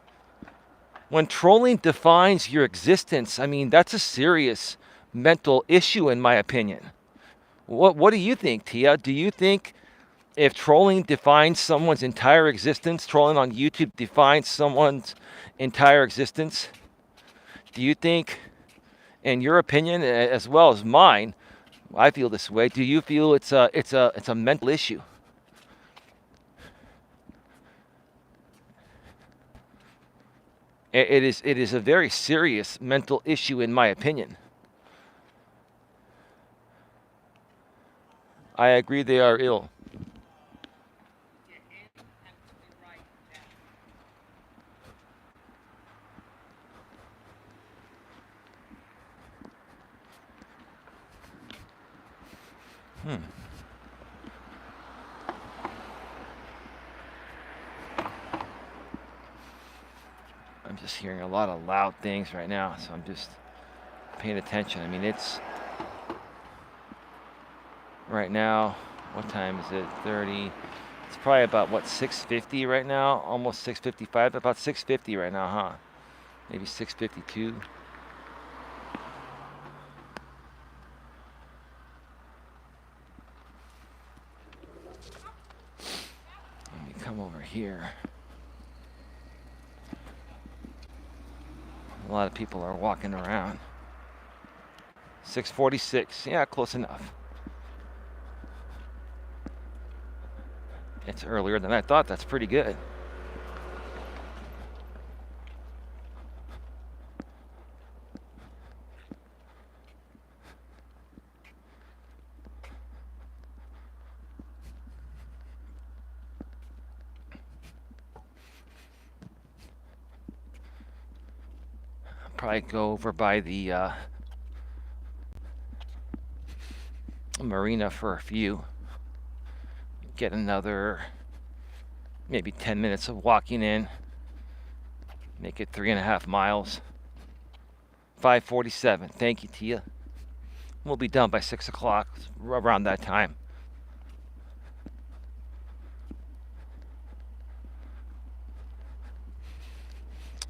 When trolling defines your existence, I mean, that's a serious mental issue, in my opinion. What do you think, Tia? Do you think if trolling defines someone's entire existence, trolling on YouTube defines someone's entire existence, do you think, in your opinion as well as mine, I feel this way, do you feel it's a mental issue? It is a very serious mental issue, in my opinion. I agree they are ill. I'm just hearing a lot of loud things right now, so I'm just paying attention. I mean, it's right now, what time is it? 30. It's probably about, what, 6:50 right now? Almost 6:55. About 6:50 right now, huh? Maybe 6:52. Let me come over here. A lot of people are walking around. 6:46. Yeah, close enough. It's earlier than I thought. That's pretty good. Probably go over by the marina for a few. Get another maybe 10 minutes of walking in. Make it 3.5 miles. 5:47. Thank you, Tia. We'll be done by 6 o'clock, around that time.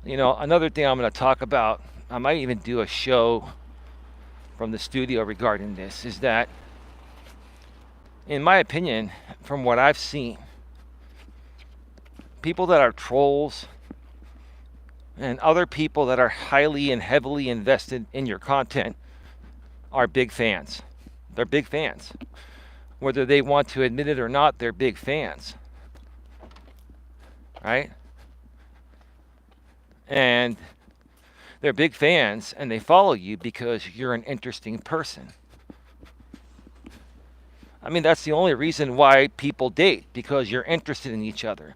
You know, another thing I'm going to talk about, I might even do a show from the studio regarding this, is that, in my opinion, from what I've seen, people that are trolls and other people that are highly and heavily invested in your content are big fans. They're big fans. Whether they want to admit it or not, they're big fans. Right? And they're big fans, and they follow you because you're an interesting person. I mean, that's the only reason why people date, because you're interested in each other.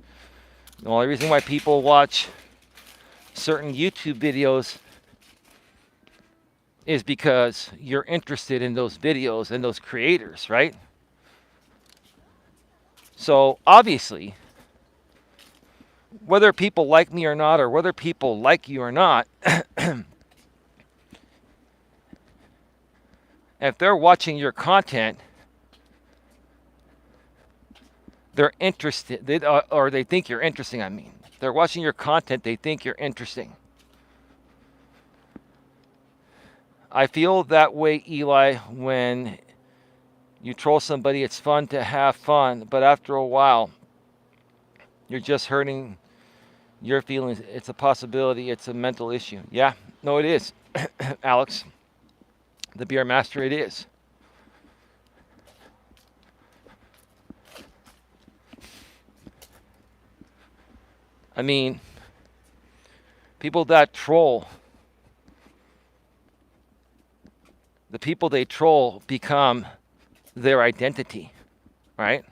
The only reason why people watch certain YouTube videos is because you're interested in those videos and those creators, right? So obviously, whether people like me or not, or whether people like you or not, if they're watching your content, they're interested, or they think you're interesting. I mean, they're watching your content, they think you're interesting. I feel that way, Eli, when you troll somebody. It's fun to have fun, but after a while, you're just hurting your feelings. It's a possibility. It's a mental issue. Yeah, no, it is, Alex. The beer master, it is. I mean, people that troll, the people they troll become their identity, right?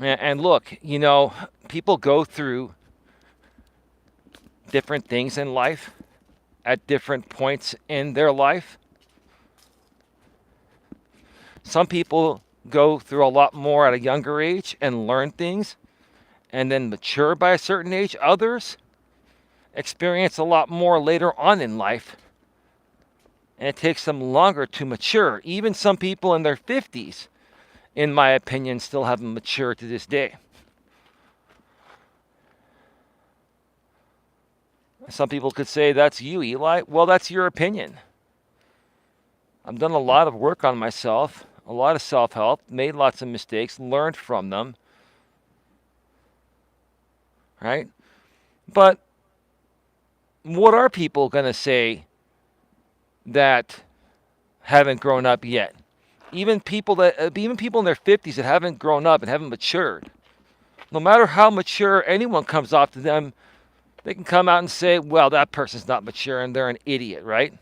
And look, people go through different things in life at different points in their life. Some people go through a lot more at a younger age and learn things and then mature by a certain age. Others experience a lot more later on in life and it takes them longer to mature. Even some people in their 50s, in my opinion, still haven't matured to this day. Some people could say, that's you, Eli. Well, that's your opinion. I've done a lot of work on myself, a lot of self-help, made lots of mistakes, learned from them, right? But what are people going to say that haven't grown up yet? Even people in their 50s that haven't grown up and haven't matured. No matter how mature anyone comes off to them, they can come out and say, well, that person's not mature and they're an idiot, right?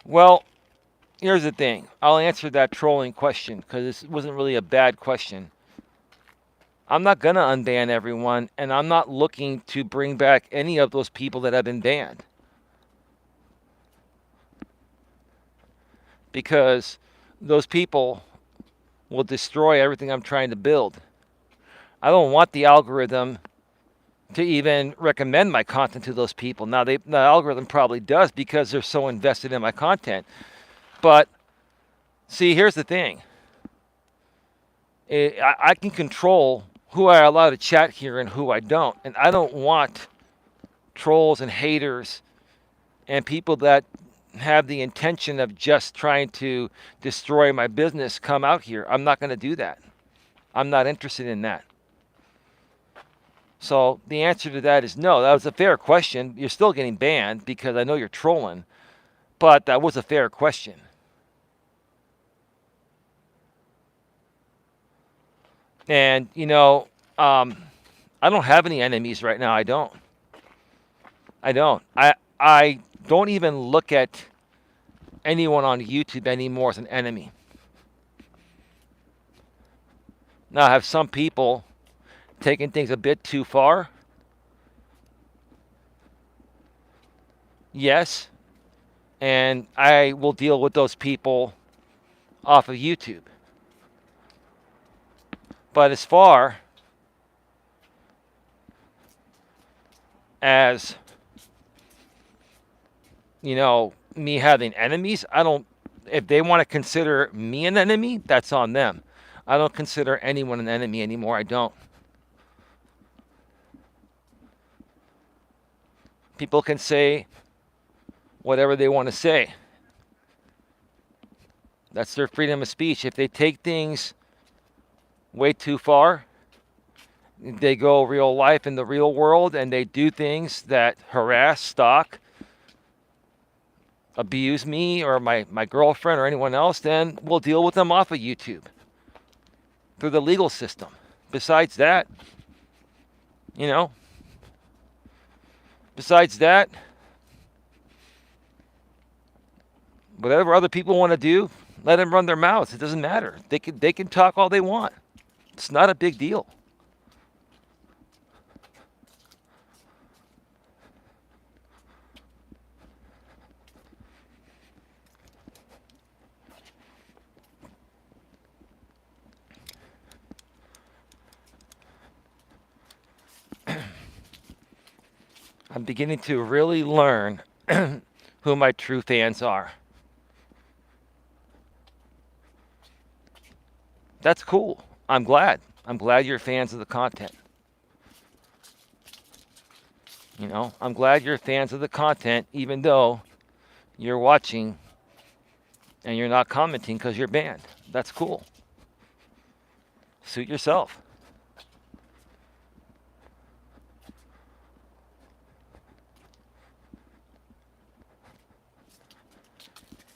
Well, here's the thing. I'll answer that trolling question because this wasn't really a bad question. I'm not going to unban everyone, and I'm not looking to bring back any of those people that have been banned. Because those people will destroy everything I'm trying to build. I don't want the algorithm to even recommend my content to those people. Now, the algorithm probably does because they're so invested in my content. But, see, here's the thing. I can control who I allow to chat here and who I don't. And I don't want trolls and haters and people that have the intention of just trying to destroy my business come out here. I'm not going to do that. I'm not interested in that. So the answer to that is no. That was a fair question. You're still getting banned because I know you're trolling, but that was a fair question. And, I don't have any enemies right now. I don't. I don't even look at anyone on YouTube anymore as an enemy. Now, have some people taken things a bit too far? Yes. And I will deal with those people off of YouTube. But as far as, me having enemies, if they want to consider me an enemy, that's on them. I don't consider anyone an enemy anymore. I don't. People can say whatever they want to say. That's their freedom of speech. If they take things way too far, they go real life in the real world and they do things that harass, stalk, abuse me or my girlfriend or anyone else, then we'll deal with them off of YouTube through the legal system. Besides that, whatever other people want to do, let them run their mouths. It doesn't matter. They can talk all they want. It's not a big deal. I'm beginning to really learn who my true fans are. That's cool. I'm glad. I'm glad you're fans of the content. I'm glad you're fans of the content, even though you're watching and you're not commenting because you're banned. That's cool. Suit yourself.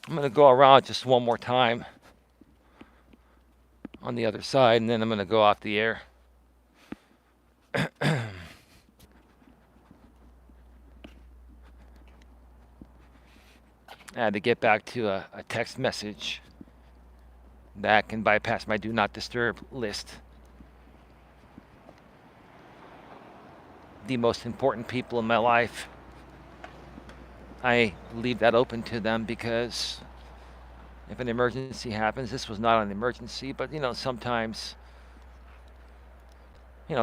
I'm going to go around just one more time on the other side, and then I'm going to go off the air. I had to get back to a text message that can bypass my do not disturb list. The most important people in my life, I leave that open to them because if an emergency happens, this was not an emergency, but sometimes,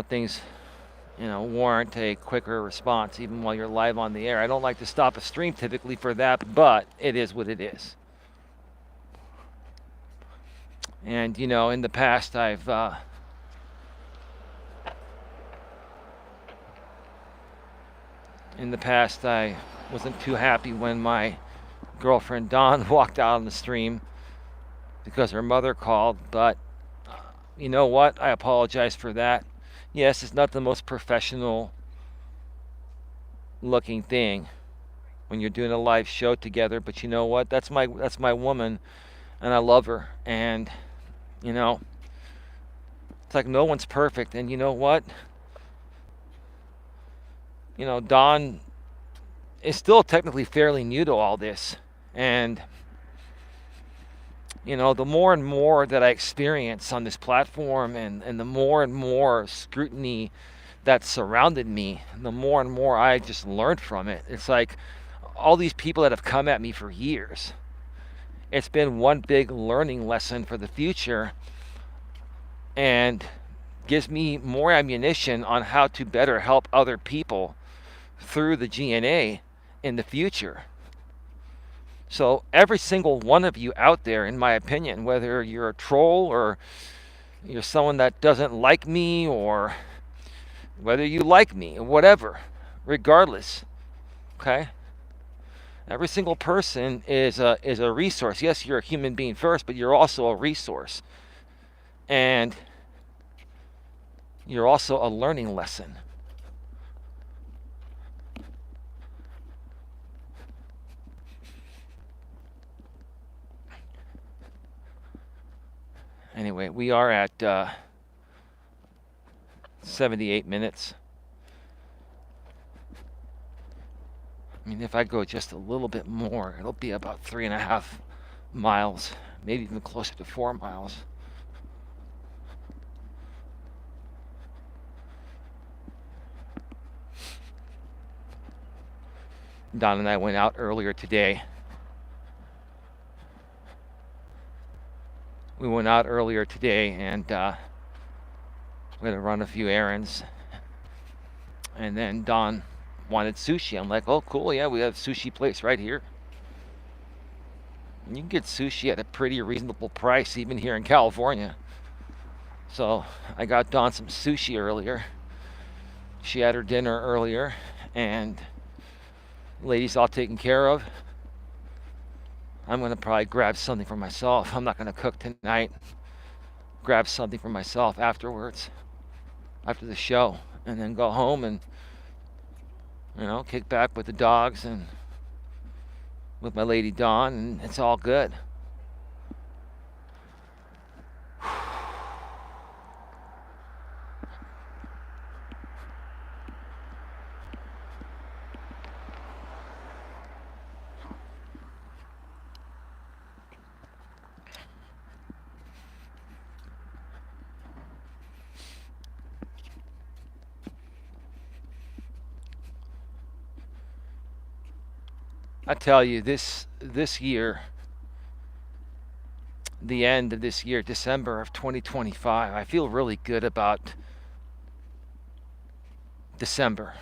things, warrant a quicker response even while you're live on the air. I don't like to stop a stream typically for that, but it is what it is. And, in the past, I wasn't too happy when my girlfriend Dawn walked out on the stream because her mother called, but you know what? I apologize for that. Yes, it's not the most professional looking thing when you're doing a live show together, but you know what? That's my woman, and I love her, and it's like no one's perfect, and you know what? Dawn is still technically fairly new to all this, and the more and more that I experience on this platform and the more and more scrutiny that surrounded me, the more and more I just learned from it. It's like all these people that have come at me for years, it's been one big learning lesson for the future and gives me more ammunition on how to better help other people through the GNA in the future. So every single one of you out there, in my opinion, whether you're a troll or you're someone that doesn't like me or whether you like me or whatever, regardless, okay? Every single person is a resource. Yes, you're a human being first, but you're also a resource. And you're also a learning lesson. Anyway, we are at 78 minutes. I mean, if I go just a little bit more, it'll be about 3.5 miles, maybe even closer to 4 miles. Don and I went out earlier today. We went out earlier today and we're going to run a few errands. And then Don wanted sushi. I'm like, oh, cool. Yeah, we have a sushi place right here. And you can get sushi at a pretty reasonable price, even here in California. So I got Dawn some sushi earlier. She had her dinner earlier. And ladies all taken care of. I'm going to probably grab something for myself. I'm not going to cook tonight. Grab something for myself afterwards, after the show, and then go home and, kick back with the dogs and with my lady Dawn, and it's all good. I tell you, this year, the end of this year, December of 2025, I feel really good about December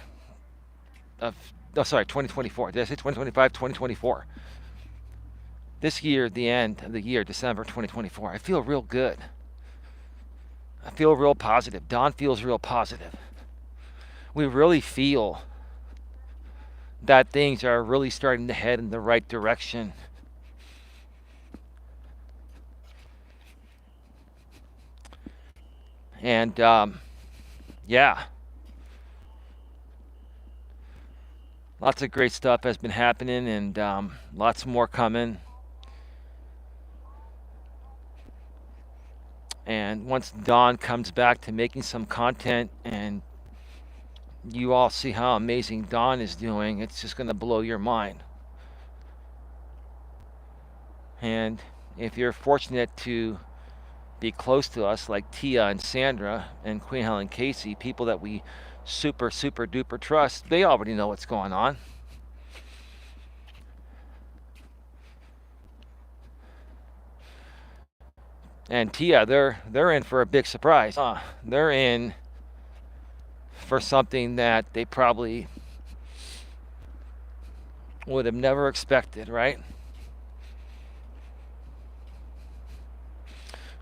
of, 2024. Did I say 2025? 2024. This year, the end of the year, December 2024, I feel real good. I feel real positive. Don feels real positive. We really feel that things are really starting to head in the right direction. And yeah, lots of great stuff has been happening, and lots more coming. And once Dawn comes back to making some content, and you all see how amazing Dawn is doing, it's just going to blow your mind. And if you're fortunate to be close to us, like Tia and Sandra and Queen Helen Casey, people that we super, super duper trust, they already know what's going on. And Tia, they're in for a big surprise. They're in for something that they probably would have never expected, right?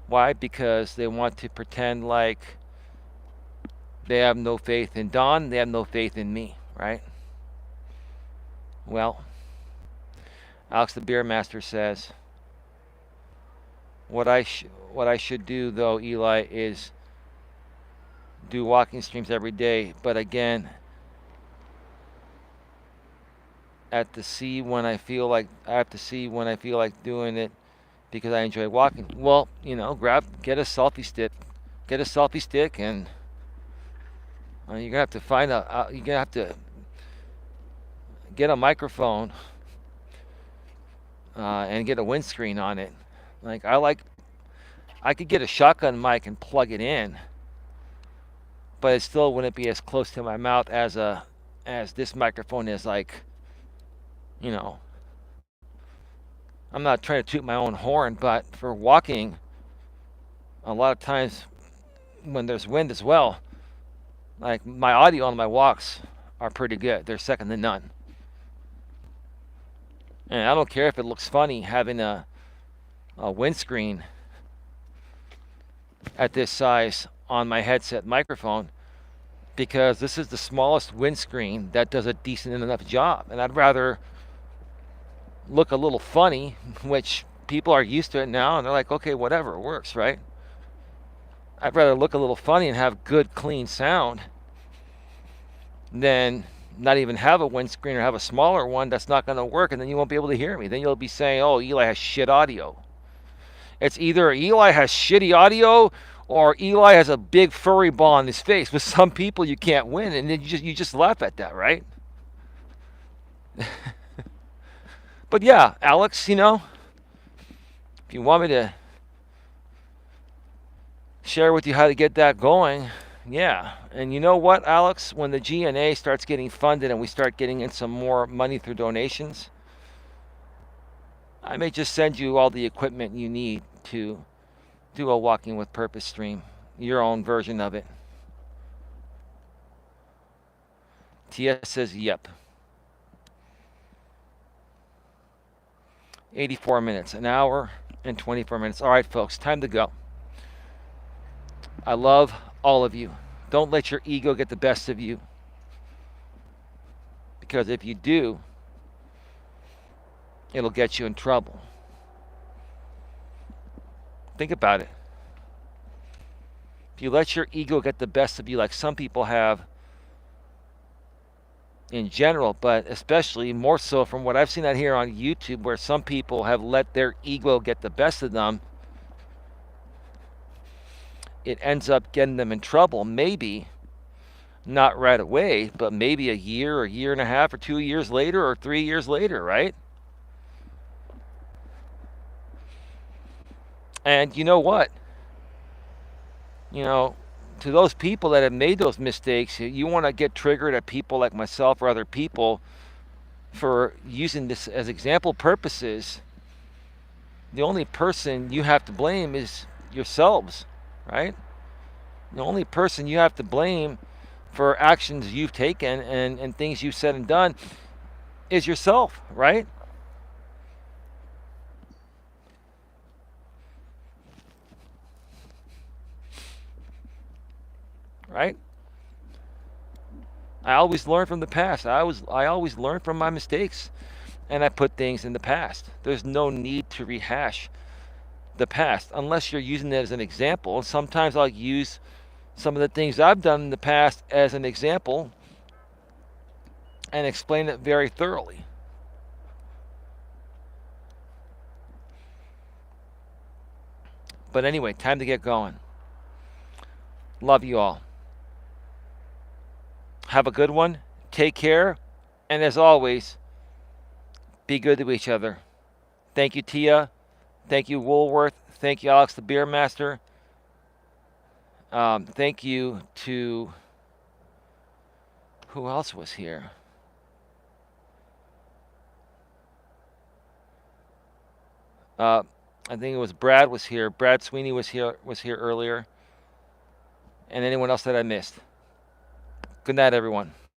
Why? Because they want to pretend like they have no faith in Dawn, they have no faith in me, right? Well, Alex the Beer Master says, what I should do though, Eli, is do walking streams every day. But again, at the see when I feel like I have to see when I feel like doing it because I enjoy walking. Well, get a selfie stick, and you're gonna have to find you're gonna have to get a microphone and get a windscreen on it. I could get a shotgun mic and plug it in, but it still wouldn't be as close to my mouth as this microphone is. Like, you know, I'm not trying to toot my own horn, but for walking, a lot of times when there's wind as well, like my audio on my walks are pretty good. They're second to none. And I don't care if it looks funny having a windscreen at this size on my headset microphone, because this is the smallest windscreen that does a decent enough job. And I'd rather look a little funny, which people are used to it now, and they're like, okay, whatever, it works, right? I'd rather look a little funny and have good, clean sound than not even have a windscreen or have a smaller one that's not going to work, and then you won't be able to hear me. Then you'll be saying, oh, Eli has shit audio. It's either Eli has shitty audio or Eli has a big furry ball on his face. With some people, you can't win, and then you just laugh at that, right? But yeah, Alex, if you want me to share with you how to get that going, yeah. And you know what, Alex? When the GNA starts getting funded and we start getting in some more money through donations, I may just send you all the equipment you need to do a Walking with Purpose stream, your own version of it. TS says, yep. 84 minutes, an hour and 24 minutes. All right, folks, time to go. I love all of you. Don't let your ego get the best of you, because if you do, it'll get you in trouble. Think about it. If you let your ego get the best of you, like some people have in general, but especially more so from what I've seen out here on YouTube, where some people have let their ego get the best of them, it ends up getting them in trouble. Maybe not right away, but maybe a year or a year and a half or 2 years later or 3 years later, right? And you know what? To those people that have made those mistakes, you want to get triggered at people like myself or other people for using this as example purposes. The only person you have to blame is yourselves, right? The only person you have to blame for actions you've taken and things you've said and done is yourself, right? Right? I always learn from the past. I always learn from my mistakes, and I put things in the past. There's no need to rehash the past unless you're using it as an example. And sometimes I'll use some of the things I've done in the past as an example and explain it very thoroughly. But anyway, time to get going. Love you all. Have a good one. Take care. And as always, be good to each other. Thank you, Tia. Thank you, Woolworth. Thank you, Alex the Beer Master. Thank you to who else was here? I think it was Brad was here. Brad Sweeney was here earlier. And anyone else that I missed. Good night, everyone.